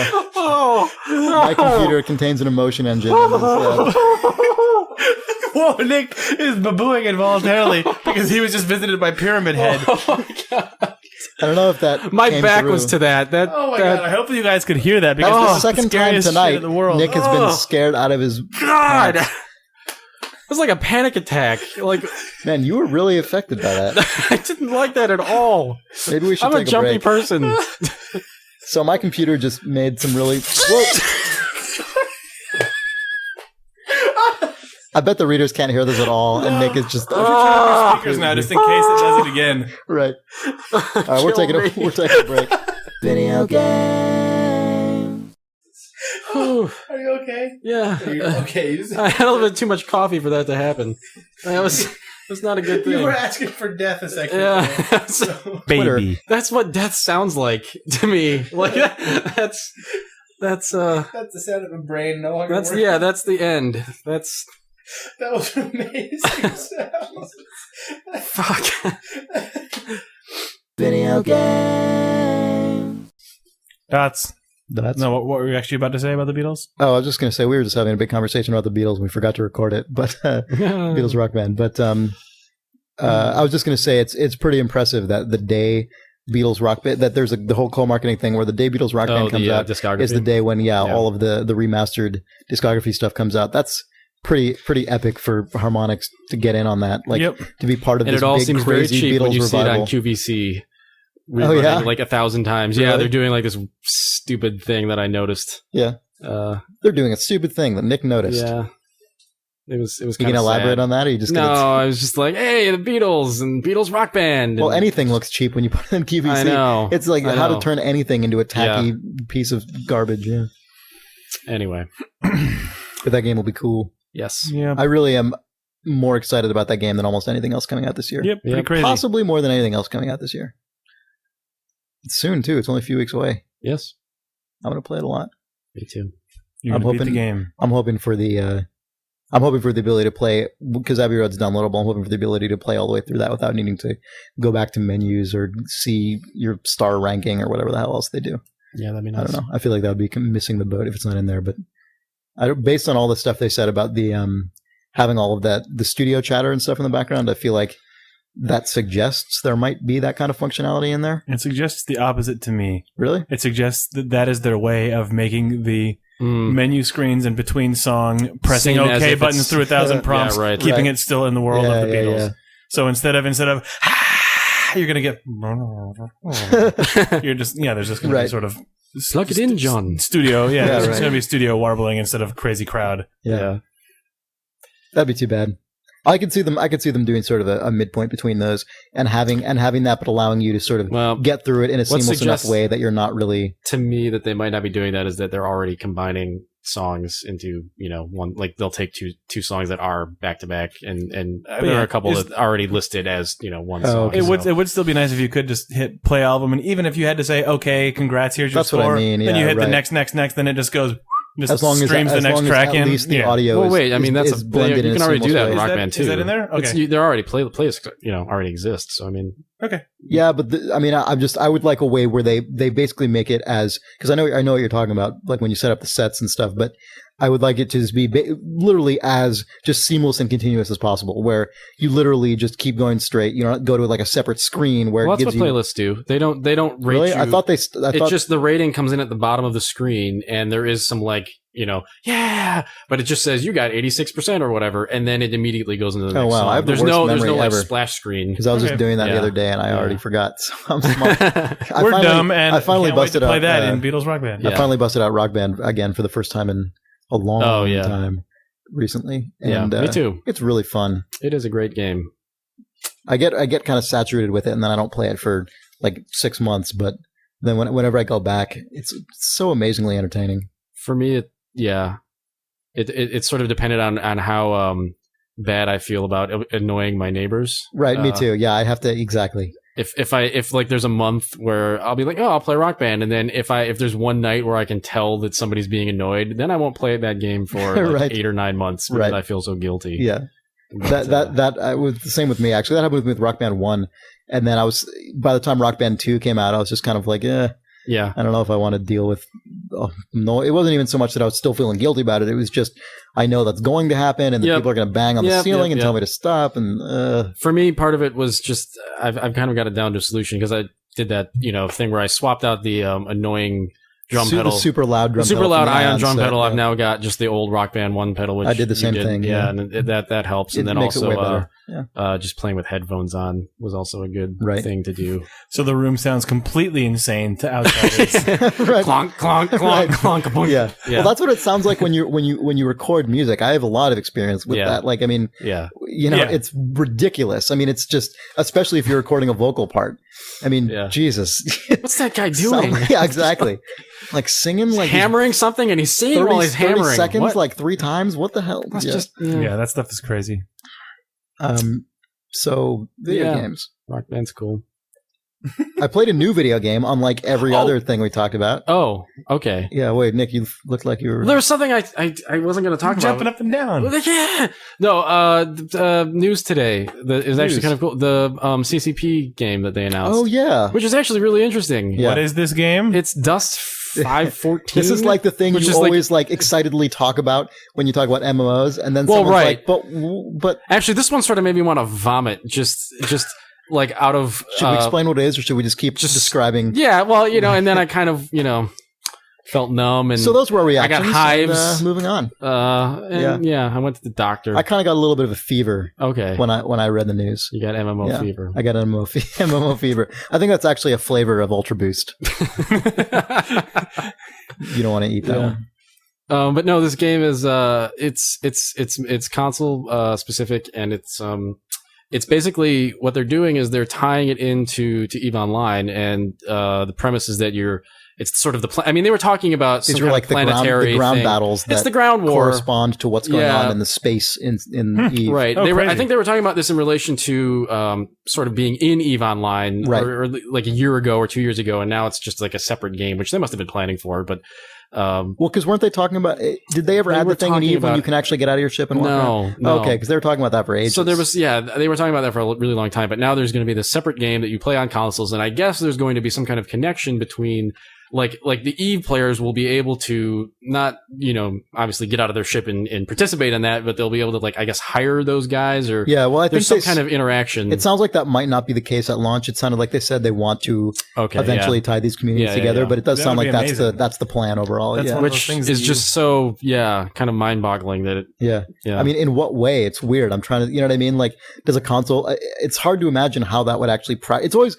My computer contains an emotion engine. Whoa, Nick is babooing involuntarily because he was just visited by Pyramid Head. Oh my god! I don't know if that my came back through. was to that. Oh my god! I hope you guys could hear that because That's this the is second the time scariest shit tonight in the world. Nick has been scared out of his God! pants. It was like a panic attack. Like, Man, you were really affected by that. I didn't like that at all. Maybe we should I'm a take a jumpy break. person. So my computer just made some really... Whoa. I bet the readers can't hear this at all, and Nick is just... Speakers now, just in case it does it again. Right. All right, we're taking a break. Video game. Are you okay? Yeah. Are you okay? I had a little bit too much coffee for that to happen. That's not a good thing. You were asking for death a second Yeah. ago. So. Baby. That's what death sounds like to me. Like that's That's the sound of a brain no longer that's working. yeah, that's the end. That's That was an amazing sound. fuck. Video game. That's That's... no. What were you actually about to say about the Beatles? Oh, I was just going to say we were just having a big conversation about the Beatles. And we forgot to record it, but Beatles rock band. But I was just going to say it's pretty impressive that the day Beatles rock band, that there's the whole co-marketing thing where the day Beatles rock band comes out discography. is the day when all of the remastered discography stuff comes out. That's pretty epic for Harmonix to get in on that. Like to be part of and this it all big seems very crazy cheap Beatles when you revival. see it on QVC. Oh, yeah? Like 1,000 times. Yeah, Really? they're doing like this stupid thing that I noticed. Yeah. They're doing a stupid thing that Nick noticed. Yeah. It was You kind can of elaborate sad. on that, or you just No, gonna... I was just like, hey, the Beatles and Beatles rock band. Well, and anything looks cheap when you put it in QVC. I know. It's like I how to know. turn anything into a tacky piece of garbage. Yeah. Anyway, But that game will be cool. yes. Yeah. I really am more excited about that game than almost anything else coming out this year. Yep. Pretty Yep. crazy. Possibly more than anything else coming out this year. It's soon too. It's only a few weeks away. Yes. I'm going to play it a lot. Me too. You're I'm gonna beat the hoping- game. I'm hoping for the ability to play, because Abbey Road's downloadable. I'm hoping for the ability to play all the way through that without needing to go back to menus or see your star ranking or whatever the hell else they do. Yeah, that'd be I nice. don't know. I feel like that would be missing the boat if it's not in there. But based on all the stuff they said about the having all of that, the studio chatter and stuff in the background, I feel like that suggests there might be that kind of functionality in there. It suggests the opposite to me. Really? It suggests that is their way of making the menu screens in between song, pressing Seem as OK if buttons it's- through 1,000 prompts, Yeah, right. keeping Right. it still in the world of the Beatles. Yeah. So instead of you're gonna get you're just there's just gonna be Right. sort of Plug it in, John. studio Yeah, it's right. gonna be studio warbling instead of crazy crowd. Yeah. That'd be too bad. I could see them doing sort of a midpoint between those and having that, but allowing you to sort of Well, get through it in a what seamless enough suggests- way that you're not really... to me, that they might not be doing that is that they're already combining songs into one. Like they'll take two songs that are back to back, and there are a couple that are already listed as one song. It would still be nice if you could just hit play album, and even if you had to say, okay, congrats, here's your score. That's what I mean. Then you hit the next, then it just goes. Just as long streams as the next track in. At least the audio. Well, wait. is blended. You can already do that in Rock Band Band 2. Is that in there? Okay. They're already playlists. Already exist. So I mean. Okay. Yeah, but I would like a way where they basically make it as, because I know what you're talking about, like when you set up the sets and stuff, but I would like it to just be literally as just seamless and continuous as possible, where you literally just keep going straight. You don't go to like a separate screen where it gives you. That's what playlists do. They don't rate really? you. I thought it's just the rating comes in at the bottom of the screen, and there is some but it just says you got 86% or whatever, and then it immediately goes into the next song. I have there's the worst no memory like ever. splash screen because I was just doing that the other day and I already forgot. So I'm smart. We're dumb, and I finally can't wait to busted play out that in Beatles Rock Band. I finally busted out Rock Band again for the first time in a long time recently. And, me too. It's really fun. It is a great game. I get kind of saturated with it, and then I don't play it for like 6 months. But then whenever I go back, it's so amazingly entertaining. For me, it's sort of dependent on how bad I feel about annoying my neighbors. Right, me too. Yeah, I have to exactly. If like there's a month where I'll be like, oh, I'll play Rock Band, and then if there's one night where I can tell that somebody's being annoyed, then I won't play that game for like 8 or 9 months because I feel so guilty. Yeah, but, that was the same with me. Actually, that happened with me with Rock Band 1, and then by the time Rock Band 2 came out, I was just kind of like, yeah, I don't know if I want to deal with. No, it wasn't even so much that I was still feeling guilty about it. It was just I know that's going to happen, and the people are going to bang on the ceiling and tell me to stop. And for me, part of it was just I've kind of got it down to a solution because I did that thing where I swapped out the annoying drum pedal, the super loud drum, super loud ion drum set, pedal. I've now got just the old Rock Band 1 pedal, which I did the same thing. Yeah, and that helps. And then makes also it way better. just playing with headphones on was also a good thing to do. So the room sounds completely insane to outsiders. Right. Clonk, clonk, clonk, clonk, clonk. Yeah. Well, that's what it sounds like when you record music. I have a lot of experience with that. Like, I mean, it's ridiculous. I mean, it's just, especially if you're recording a vocal part. I mean, Jesus. What's that guy doing? Yeah, exactly. Like singing, like hammering something, and he's singing while he's hammering. 30 seconds, like 3 times. What the hell? That's just that stuff is crazy. So video games. Rock Band's cool. I played a new video game, unlike every other thing we talked about. Oh, okay. Yeah, wait, Nick, you looked like you were. There was something I wasn't going to talk about. Jumping up and down. Yeah. No, news today is actually kind of cool. The CCP game that they announced. Oh, yeah. Which is actually really interesting. Yeah. What is this game? It's Dust 514. This is like the thing you always like excitedly talk about when you talk about MMOs, and then someone's like, but actually, this one sort of made me want to vomit. Just like out of. Should we explain what it is, or should we just keep describing? Yeah, well, and then I kind of felt numb, and so those were reactions. I got hives. Moving on. I went to the doctor. I kind of got a little bit of a fever. Okay. When I read the news, you got MMO fever. I got MMO fever. I think that's actually a flavor of Ultra Boost. You don't want to eat that one. But no, this game is it's console specific, and it's basically what they're doing is they're tying it into EVE Online, and the premise is that it's sort of I mean, they were talking about these some were kind like of planetary the ground thing. battles. It's the ground war correspond to what's going on in the space in EVE. Right. I think they were talking about this in relation to sort of being in EVE Online, or like a year ago or 2 years ago, and now it's just like a separate game, which they must have been planning for, but. Well, because weren't they talking about? Did they ever add the thing in EVE when you can actually get out of your ship and walk around? No. Okay, because they were talking about that for ages. So they were talking about that for a really long time. But now there's going to be this separate game that you play on consoles, and I guess there's going to be some kind of connection between. Like the EVE players will be able to not, obviously get out of their ship and participate in that, but they'll be able to, like, I guess, hire those guys or I there's think some kind of interaction. It sounds like that might not be the case at launch. It sounded like they said they want to eventually tie these communities together, but it does sound like that's the plan overall. Which is just so, kind of mind-boggling that it... I mean, in what way? It's weird. I'm trying to, you know what I mean? Like, does a console... It's hard to imagine how that would actually... It's always...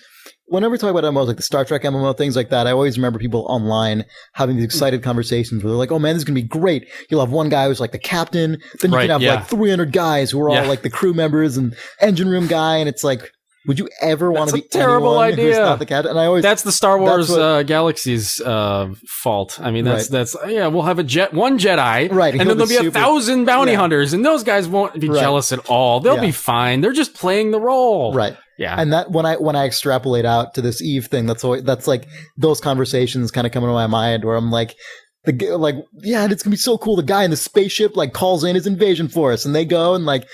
Whenever we talk about MMOs, like the Star Trek MMO, things like that, I always remember people online having these excited conversations where they're like, oh man, this is going to be great. You'll have one guy who's like the captain. Then you can have like 300 guys who are all like the crew members and engine room guy. And it's like, Would you ever want to be a terrible anyone idea. who's not the captain? And I always that's the Star Wars Galaxy's fault. I mean, that's we'll have one Jedi, right, and then there'll be 1,000 bounty hunters, and those guys won't be jealous at all. They'll be fine. They're just playing the role, right? Yeah, and that when I extrapolate out to this Eve thing, that's like those conversations kind of come into my mind where I'm like. It's gonna be so cool. The guy in the spaceship like calls in his invasion force, and they go and like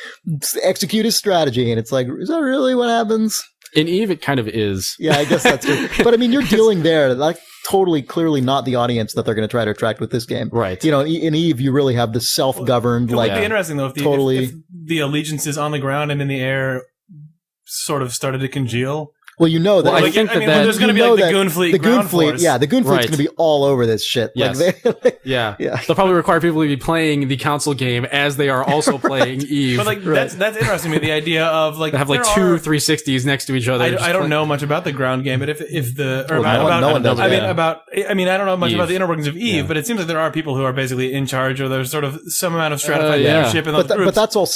execute his strategy. And it's like, is that really what happens? In Eve, it kind of is. Yeah, I guess that's true. But I mean, you're dealing there, like totally, clearly not the audience that they're going to try to attract with this game, right? You know, in Eve, you really have the self-governed, it would be interesting though if the allegiances on the ground and in the air sort of started to congeal. Well, you know that. Well, I think that there's going to be like the Goon Fleet. The Goon Fleet, yeah, the Goon Fleet's going to be all over this shit. Yes. Yeah. They'll probably require people to be playing the console game as they are also playing Eve. But like that's interesting to me. The idea of like they have like two 360s next to each other. I don't know much about the ground game, but if the or no one does. I mean I don't know much about the inner workings of Eve, but it seems like there are people who are basically in charge, or there's sort of some amount of stratified leadership in those groups. But that's all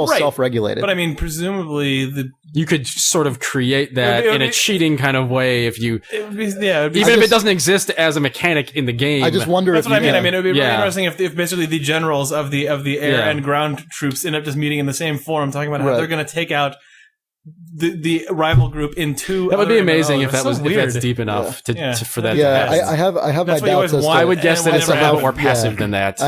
self-regulated. But I mean, presumably you could sort of create that in a cheating kind of way if you even if it doesn't exist as a mechanic in the game. I just wonder that's if what I mean. I mean, it would be really interesting if basically the generals of the air and ground troops end up just meeting in the same forum, talking about how they're going to take out the rival group in two. That would be amazing if that was if that's deep enough for that. Yeah, I have that's my doubts. I would guess that it's a little more passive than that.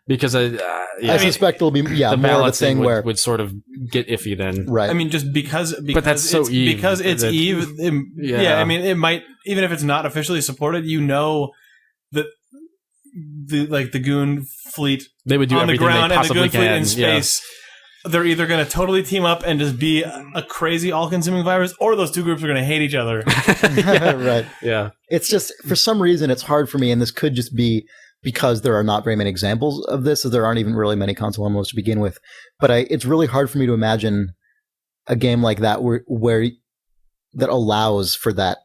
Because I suspect it'll be the more of a thing where would sort of get iffy then. Right. I mean, just because but that's so Eve because it's Eve. I mean, it might, even if it's not officially supported, you know that the Goon Fleet they would do on the ground and the Goon Fleet in space. Yeah. They're either going to totally team up and just be a crazy all-consuming virus, or those two groups are going to hate each other. Right. Yeah. It's just, for some reason, it's hard for me, and this could just be because there are not very many examples of this, so there aren't even really many console MMOs to begin with. But it's really hard for me to imagine a game like that where that allows for that,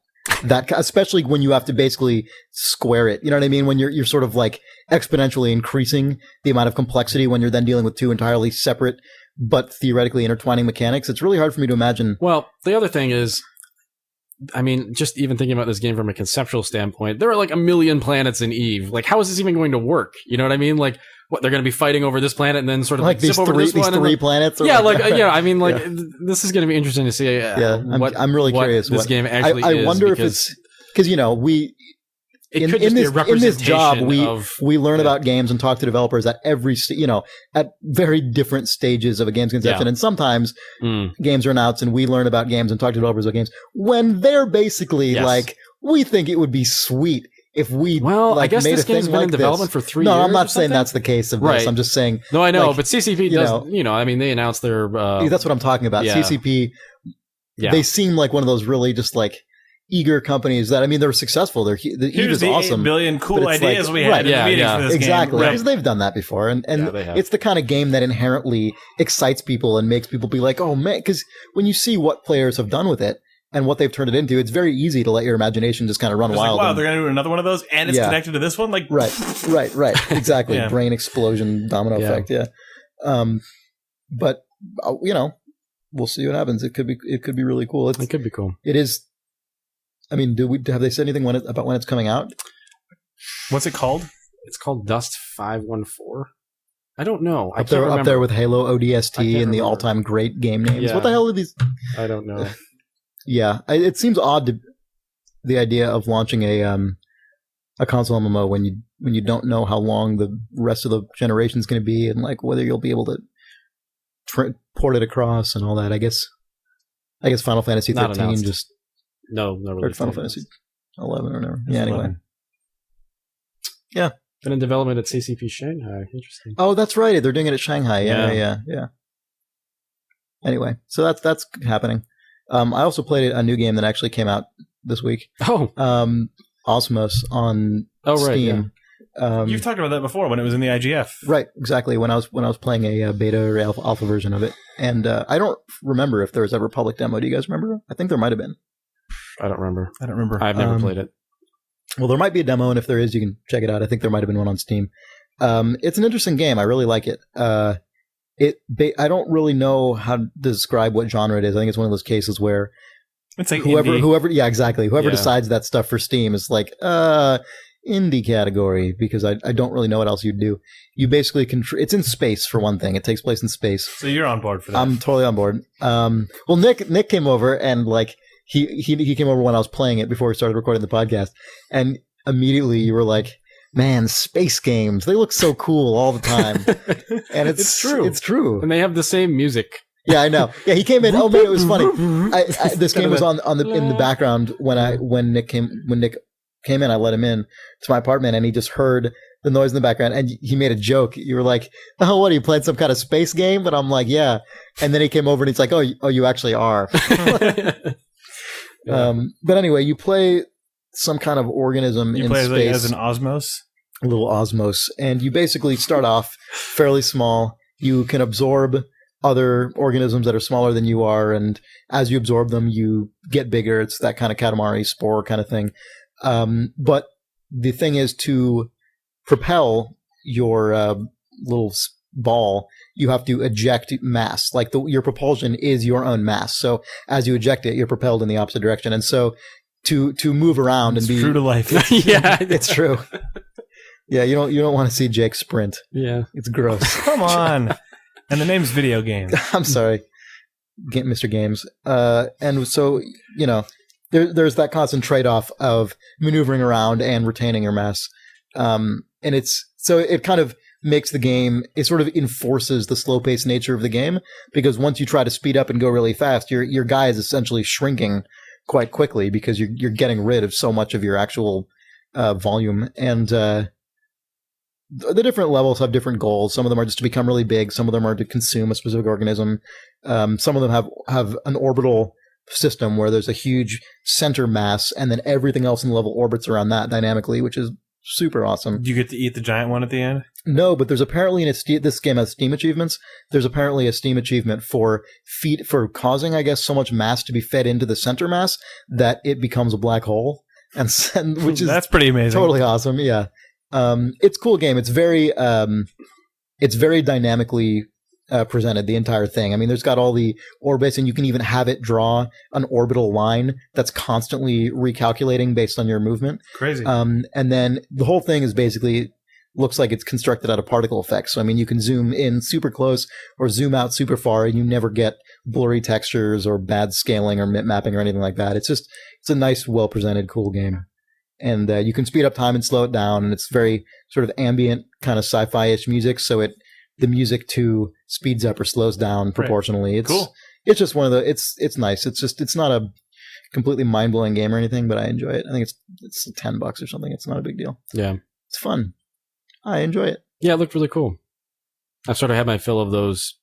especially when you have to basically square it. You know what I mean? When you're sort of like exponentially increasing the amount of complexity when you're then dealing with two entirely separate but theoretically intertwining mechanics. It's really hard for me to imagine. Well, the other thing is, I mean, just even thinking about this game from a conceptual standpoint, there are like 1 million planets in Eve. Like, how is this even going to work? You know what I mean? Like, what, they're going to be fighting over this planet and then sort of like zip over this one? These three planets? Yeah, I mean, like, this is going to be interesting to see. I'm really curious what this game actually is. I wonder if it's, because, you know, in this job, we learn about games and talk to developers at at very different stages of a game's conception. And sometimes games are announced and we learn about games and talk to developers about games when they're basically like, we think it would be sweet if we I guess made this a thing game's been like in development for 3 years. No, I'm not saying that's the case of this. I'm just saying. No, I know, but CCP does, I mean, they announced their... that's what I'm talking about. CCP, they seem like one of those really just like eager companies that, I mean, they're successful. The Eve is awesome. 8 billion cool ideas we had in the meetings for this exactly, game. because they've done that before, and it's the kind of game that inherently excites people and makes people be like, oh man, because when you see what players have done with it and what they've turned it into, it's very easy to let your imagination just kind of run wild. Like, wow, they're going to do another one of those, and it's connected to this one? Like, right, exactly. Brain explosion, domino effect, but we'll see what happens. It could be really cool. It could be cool. It is. I mean, have they said anything about when it's coming out? What's it called? It's called Dust 514. I don't know. Up there with Halo ODST and the all-time great game names. Yeah. What the hell are these? I don't know. It seems odd the idea of launching a console MMO when you don't know how long the rest of the generation is going to be and like whether you'll be able to port it across and all that. I guess Final Fantasy 13 just. No, or Final Fantasy 11 or whatever. Yeah, anyway. 11. Yeah. Been in development at CCP Shanghai. Interesting. Oh, that's right. They're doing it at Shanghai. Yeah. Anyway, so that's happening. I also played a new game that actually came out this week. Oh. Osmos on Steam. Yeah. You've talked about that before when it was in the IGF. Right, exactly. When I was playing a beta or alpha version of it. And I don't remember if there was ever a public demo. Do you guys remember? I think there might have been. I don't remember. I've never played it. Well, there might be a demo, and if there is, you can check it out. I think there might have been one on Steam. It's an interesting game. I really like it. I don't really know how to describe what genre it is. I think it's one of those cases where it's like whoever, yeah, exactly. Whoever Yeah. decides that stuff for Steam is like, indie category, because I don't really know what else you'd do. You basically it's in space for one thing. It takes place in space. So you're on board for that. I'm totally on board. Well, Nick came over and like he came over when I was playing it before we started recording the podcast, and immediately you were like, "Man, space games, they look so cool all the time." And it's true. It's true. And they have the same music. Yeah, I know. Yeah, he came in. Oh man, it was funny. This game was on in the background when Nick came in. I let him in to my apartment, and he just heard the noise in the background, and he made a joke. You were like, "Oh, what are you playing? Some kind of space game?" And I'm like, "Yeah." And then he came over, and he's like, "Oh, you actually are." But anyway, you play some kind of organism in space. You play as an Osmos. A little Osmos, and you basically start off fairly small. You can absorb other organisms that are smaller than you are, and as you absorb them, you get bigger. It's that kind of Katamari spore kind of thing. But the thing is, to propel your little ball, you have to eject mass. Like your propulsion is your own mass. So as you eject it, you're propelled in the opposite direction. And so to move around and be true to life. Yeah, it's true. Yeah, you don't want to see Jake sprint. Yeah, it's gross. Come on. And the name's Video Games. I'm sorry, Mr. Games. And so there's that constant trade-off of maneuvering around and retaining your mass. And it kind of makes the game, it sort of enforces the slow-paced nature of the game, because once you try to speed up and go really fast, your guy is essentially shrinking quite quickly because you're getting rid of so much of your actual volume. And the different levels have different goals. Some of them are just to become really big. Some of them are to consume a specific organism. Some of them have an orbital system where there's a huge center mass, and then everything else in the level orbits around that dynamically, which is super awesome. Do you get to eat the giant one at the end? No, but there's apparently this game has Steam achievements. There's apparently a Steam achievement for causing, I guess, so much mass to be fed into the center mass that it becomes a black hole, and which is that's pretty amazing. Totally awesome. Yeah, it's a cool game. It's very dynamically presented, the entire thing. I mean, there's got all the orbits, and you can even have it draw an orbital line that's constantly recalculating based on your movement. Crazy. And then the whole thing is basically looks like it's constructed out of particle effects. So, I mean, you can zoom in super close or zoom out super far, and you never get blurry textures or bad scaling or mapping or anything like that. It's a nice, well-presented, cool game. And you can speed up time and slow it down, and it's very sort of ambient, kind of sci-fi-ish music, so the music too speeds up or slows down proportionally. Right. Cool. It's just one of the. It's nice. It's not a completely mind blowing game or anything, but I enjoy it. I think it's $10 or something. It's not a big deal. Yeah, it's fun. I enjoy it. Yeah, it looked really cool. I've sort of had my fill of those,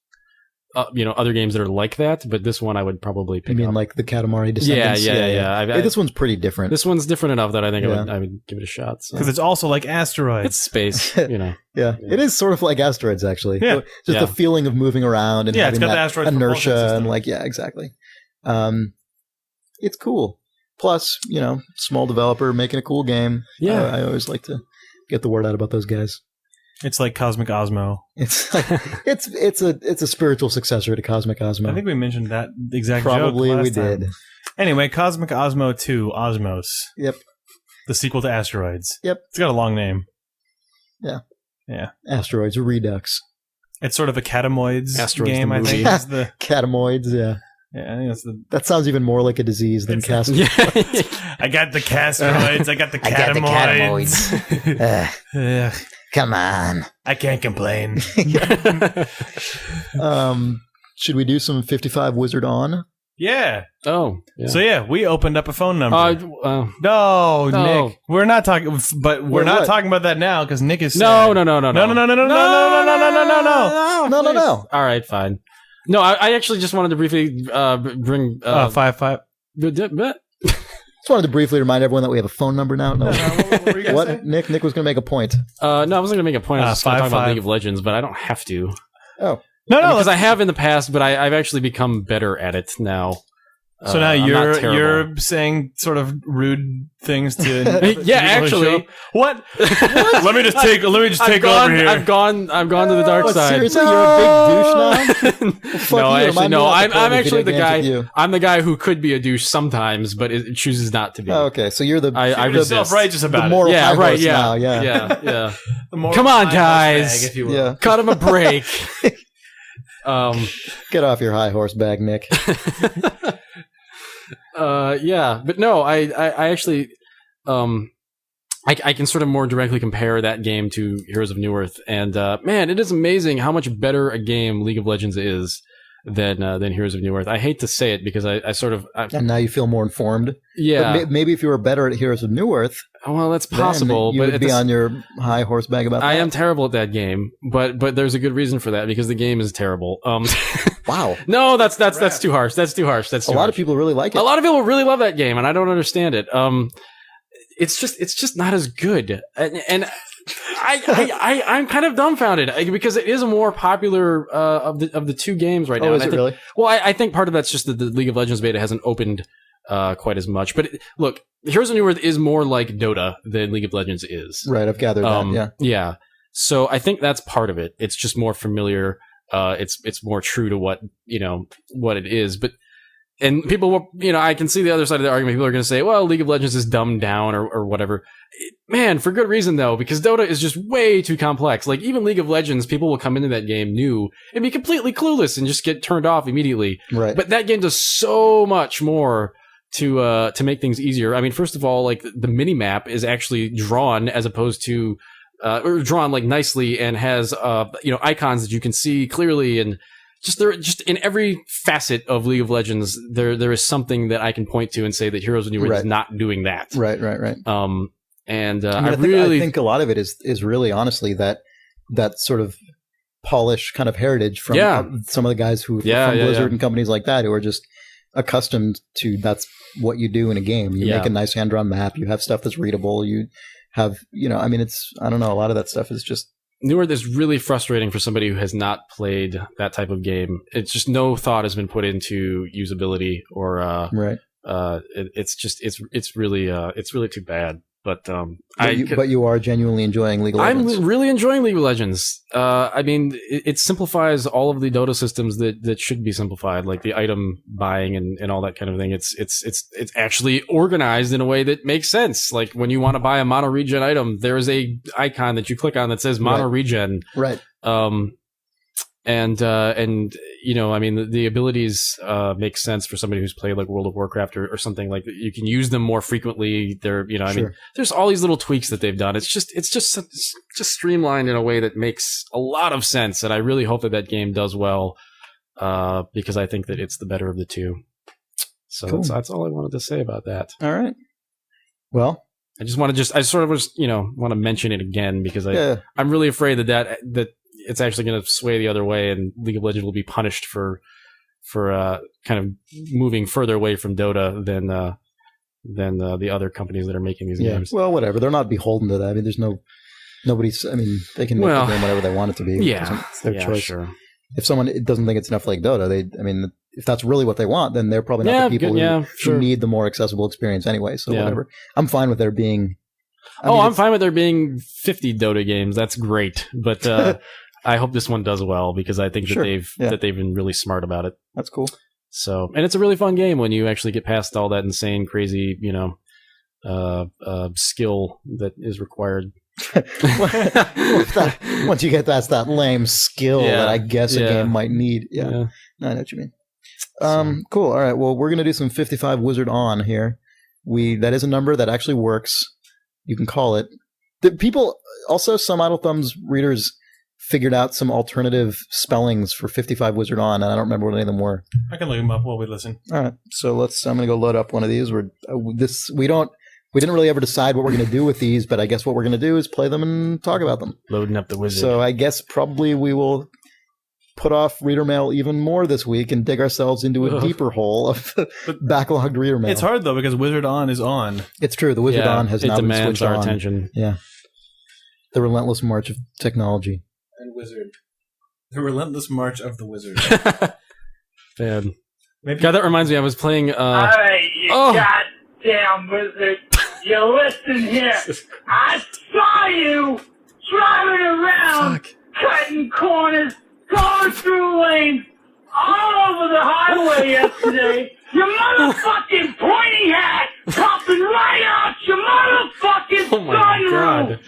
other games that are like that, but this one I would probably pick. You mean up. like the Katamari Descendants? Yeah. This one's pretty different. This one's different enough that I think I would give it a shot. Because it's also like Asteroids. It's space, Yeah, it is sort of like Asteroids, actually. Yeah. Just the feeling of moving around and having it's got that the Asteroids inertia and exactly. It's cool. Plus, small developer making a cool game. Yeah, I always like to get the word out about those guys. It's like Cosmic Osmo. It's like, it's a spiritual successor to Cosmic Osmo. I think we mentioned that exact Probably joke last we time. did. Anyway, Cosmic Osmo 2, Osmos. Yep. The sequel to Asteroids. Yep. It's got a long name. Yeah. Yeah. Asteroids Redux. It's sort of a Catamoids Asteroids game, I think. Is the Catamoids, yeah. Yeah, I think that's the. That sounds even more like a disease than cast. I got the Casteroids. I got the Catamoids. Ugh. Come on. I can't complain. Should we do some 55 Wizard on? Yeah. Oh. Yeah. So we opened up a phone number. No, Nick. We're not talking, but we're not talking about that now because Nick is. No. No. All right, fine. No, I actually just wanted to briefly bring 55. Just wanted to briefly remind everyone that we have a phone number now. No. What? Nick was going to make a point. No, I wasn't going to make a point. I was just going to talk about League of Legends, but I don't have to. Oh. No, because I have in the past, but I've actually become better at it now. So now I'm not terrible. you're saying sort of rude things to Yeah, actually, what? Let me just take over here. I've gone to the dark side. Seriously, you're a big douche now? Well, fuck No, you. actually, Remind me no. not to play I'm the actually video the games with guy. you. I'm the guy who could be a douche sometimes, but it chooses not to be. Oh, okay, so you're the I You're resist. self-righteous the about moral Yeah, high right. horse Yeah, now. Yeah, yeah. The moral Come on, high horse guys. bag, if you will. yeah. Cut him a break. Get off your high horse bag, Nick. Yeah, but no, I actually, I can sort of more directly compare that game to Heroes of Newerth, and man, it is amazing how much better a game League of Legends is than Heroes of Newerth. I hate to say it because I sort of And now you feel more informed. yeah. But maybe if you were better at Heroes of Newerth, Well, that's then possible, you but would be on your high horse bag about that. I am terrible at that game, but there's a good reason for that because the game is terrible. Wow. No, that's too harsh. That's too harsh. That's too A lot harsh. of people really like it. A lot of people really love that game, and I don't understand it. It's just not as good, and I'm kind of dumbfounded because it is a more popular of the two games right now. Oh, and is it really? Well, I think part of that's just that the League of Legends beta hasn't opened quite as much. But look, Heroes of Newerth is more like Dota than League of Legends is. Right, I've gathered that, yeah. Yeah. So I think that's part of it. It's just more familiar. It's more true to what it is. But and people will, I can see the other side of the argument. People are going to say, well, League of Legends is dumbed down or whatever. Man, for good reason though, because Dota is just way too complex. Like even League of Legends, people will come into that game new and be completely clueless and just get turned off immediately. Right. But that game does so much more to make things easier. I mean, first of all, like the mini map is actually drawn as opposed to or drawn like nicely and has icons that you can see clearly, and just in every facet of League of Legends there is something that I can point to and say that Heroes of Newerth is not doing that. Right. And I think a lot of it is really honestly that sort of polished kind of heritage from some of the guys from Blizzard and companies like that who are just accustomed to that's what you do in a game. You make a nice hand-drawn map. You have stuff that's readable. You have, it's, I don't know, a lot of that stuff is just... Newerth is really frustrating for somebody who has not played that type of game. It's just no thought has been put into usability or... right. It's really too bad. But but you are genuinely enjoying League of Legends. I'm really enjoying League of Legends. I mean, it simplifies all of the Dota systems that should be simplified, like the item buying and all that kind of thing. It's actually organized in a way that makes sense. Like when you want to buy a mono regen item, there is a icon that you click on that says mono regen. Right. And I mean, the abilities make sense for somebody who's played like World of Warcraft or something like that. You can use them more frequently. They're, I mean, there's all these little tweaks that they've done. It's just streamlined in a way that makes a lot of sense. And I really hope that game does well, because I think that it's the better of the two. So cool. that's all I wanted to say about that. All right. Well, I sort of want to mention it again because I'm really afraid that it's actually going to sway the other way, and League of Legends will be punished for kind of moving further away from Dota than the other companies that are making these games. Well, whatever. They're not beholden to that. I mean, there's nobody's. I mean, they can make the game whatever they want it to be. Yeah, it's their choice. Sure. If someone doesn't think it's enough like Dota, if that's really what they want, then they're probably not the people who need the more accessible experience anyway. So whatever. I'm fine with there being. I'm fine with there being 50 Dota games. That's great, but. I hope this one does well because I think that they've been really smart about it. That's cool. So, and it's a really fun game when you actually get past all that insane, crazy, skill that is required. Once you get past that lame skill that I guess a game might need. Yeah. No, I know what you mean. Cool. All right. Well, we're gonna do some 55 Wizard on here. That is a number that actually works. You can call it. Some Idle Thumbs readers figured out some alternative spellings for 55 Wizard on, and I don't remember what any of them were. I can look them up while we listen. All right, so I'm going to go load up one of these. We didn't really ever decide what we're going to do with these, but I guess what we're going to do is play them and talk about them. Loading up the wizard. So I guess probably we will put off reader mail even more this week and dig ourselves into a deeper hole of backlogged reader mail. It's hard though because Wizard On is on. It's true. The Wizard On has now been switched on. It demands our attention. Yeah. The relentless march of technology. And Wizard. The relentless march of the Wizard. Fan. God, that reminds me. I was playing. Alright, you goddamn wizard. You listen here. I saw you driving around, cutting corners, going through lanes, all over the highway yesterday. Your motherfucking pointy hat popping right out your motherfucking sunroof.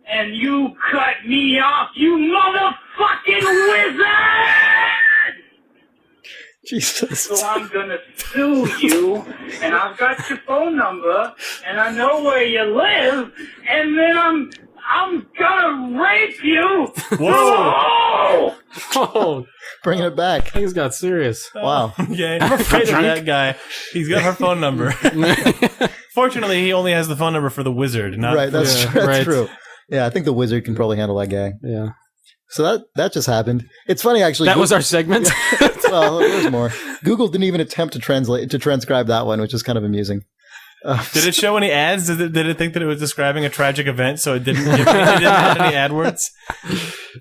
And you cut me off, you motherfucking wizard! Jesus. So I'm gonna sue you, and I've got your phone number, and I know where you live, and then I'm gonna rape you. Whoa! Oh, Bringing it back. things got serious. Wow. Okay, I'm afraid of that guy. He's got her phone number. Fortunately, he only has the phone number for the wizard, not Right, that's, Yeah, that's right. true. Yeah, I think the wizard can probably handle that guy. Yeah, So that just happened. It's funny, actually. that was our segment. Well, there's more. Google didn't even attempt to transcribe that one, which is kind of amusing. Did it show any ads? Did it think that it was describing a tragic event, so it didn't add any ad words?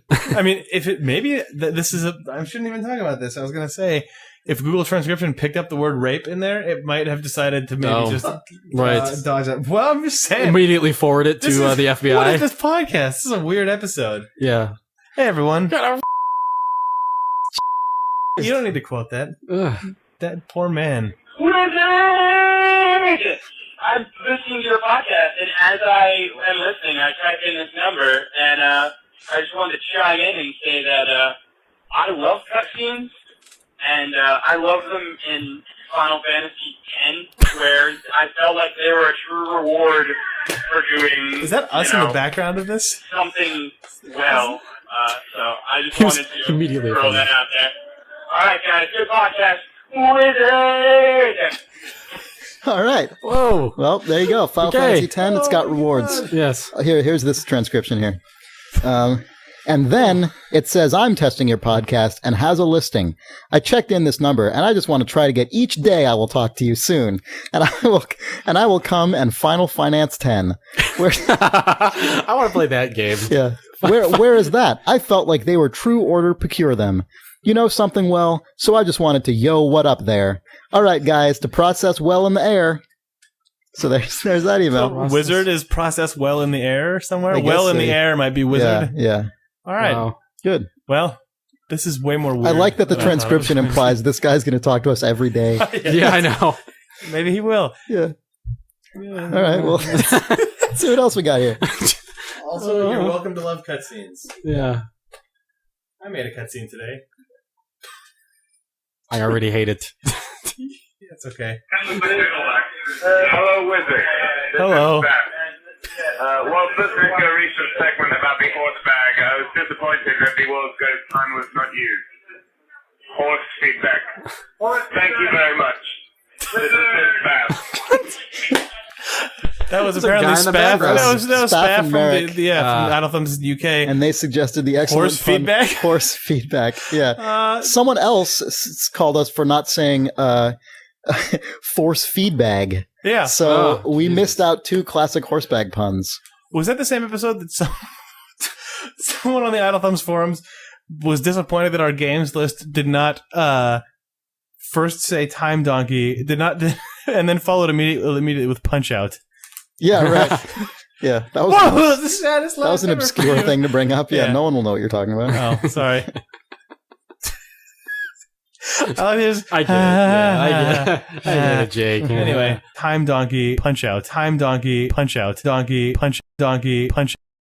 I mean, if it maybe this is I shouldn't even talk about this. I was gonna say if Google transcription picked up the word rape in there, it might have decided to maybe just dodge it. Well, I'm just saying. Immediately forward it to the FBI. What is this podcast? This is a weird episode. Yeah. Hey everyone. You don't need to quote that. Ugh. That poor man. Wizard! I'm listening to your podcast, and as I am listening, I typed in this number, and I just wanted to chime in and say that I love cutscenes, and I love them in Final Fantasy X, where I felt like they were a true reward for doing. Is that us in the background of this? Something well. So I just He was wanted to immediately throw funny. that out there. All right, guys, good podcast. Wizard! All right. Whoa. Well, there you go. Final Fantasy X, it's got rewards. Yes. Here's this transcription here. And then it says, I'm testing your podcast and has a listing. I checked in this number and I just want to try to get each day I will talk to you soon. And I will come and Final Finance 10. Where, I want to play that game. yeah. Where is that? I felt like they were true order procure them. You know something well, so I just wanted to what up there. All right, guys, to process well in the air. So there's that email. So wizard is processed well in the air somewhere? I guess Well in so. the air might be wizard. Yeah. All right. Wow. Good. Well, this is way more weird. I like that the than I thought it transcription was. implies this guy's going to talk to us every day. Yeah, I know. Maybe he will. Yeah. All right. Well, let's see what else we got here. Also, you're welcome to love cutscenes. Yeah. I made a cutscene today. I already hate it. It's okay. Hello, Wizard. Hello. Well, listening to a recent segment about the Horsebag, I was disappointed that the world's greatest time was not used. Horse feedback. Thank you very much. This is Spaff. That was There's a apparently guy in the Spaff. background. That was Spaff Spaff and from Merrick. from Idle Thumbs UK. And they suggested the excellent Horse feedback? Horse feedback. Yeah. Someone else called us for not saying force feedback. Yeah. So we Jesus. missed out 2 classic horsebag puns. Was that the same episode that someone on the Idle Thumbs forums was disappointed that our games list did not first say Time Donkey, and then followed immediately with Punch Out? Yeah, right. Yeah, that was Whoa, that's the saddest that was an laugh ever for obscure you. thing to bring up. Yeah, Yeah. no one will know what you're talking about. Oh, sorry. I get it. I get it, Jake. Anyway, Time Donkey, Punch Out. Time Donkey, Punch Out. Donkey, Punch,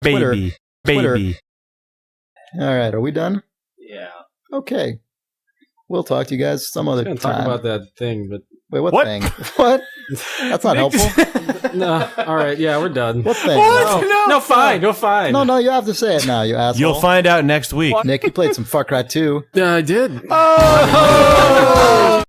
Twitter. Baby. Twitter. Baby. All right, are we done? Yeah. Okay. We'll talk to you guys some other I was time. gonna talk about that thing, but Wait, what What? thing? What? That's not helpful. no. All right, yeah, we're done. What thing? What? No, fine, no, fine. No, you have to say it now, you asshole. You'll find out next week. Nick, you played some Far Cry 2. Yeah, I did. Oh!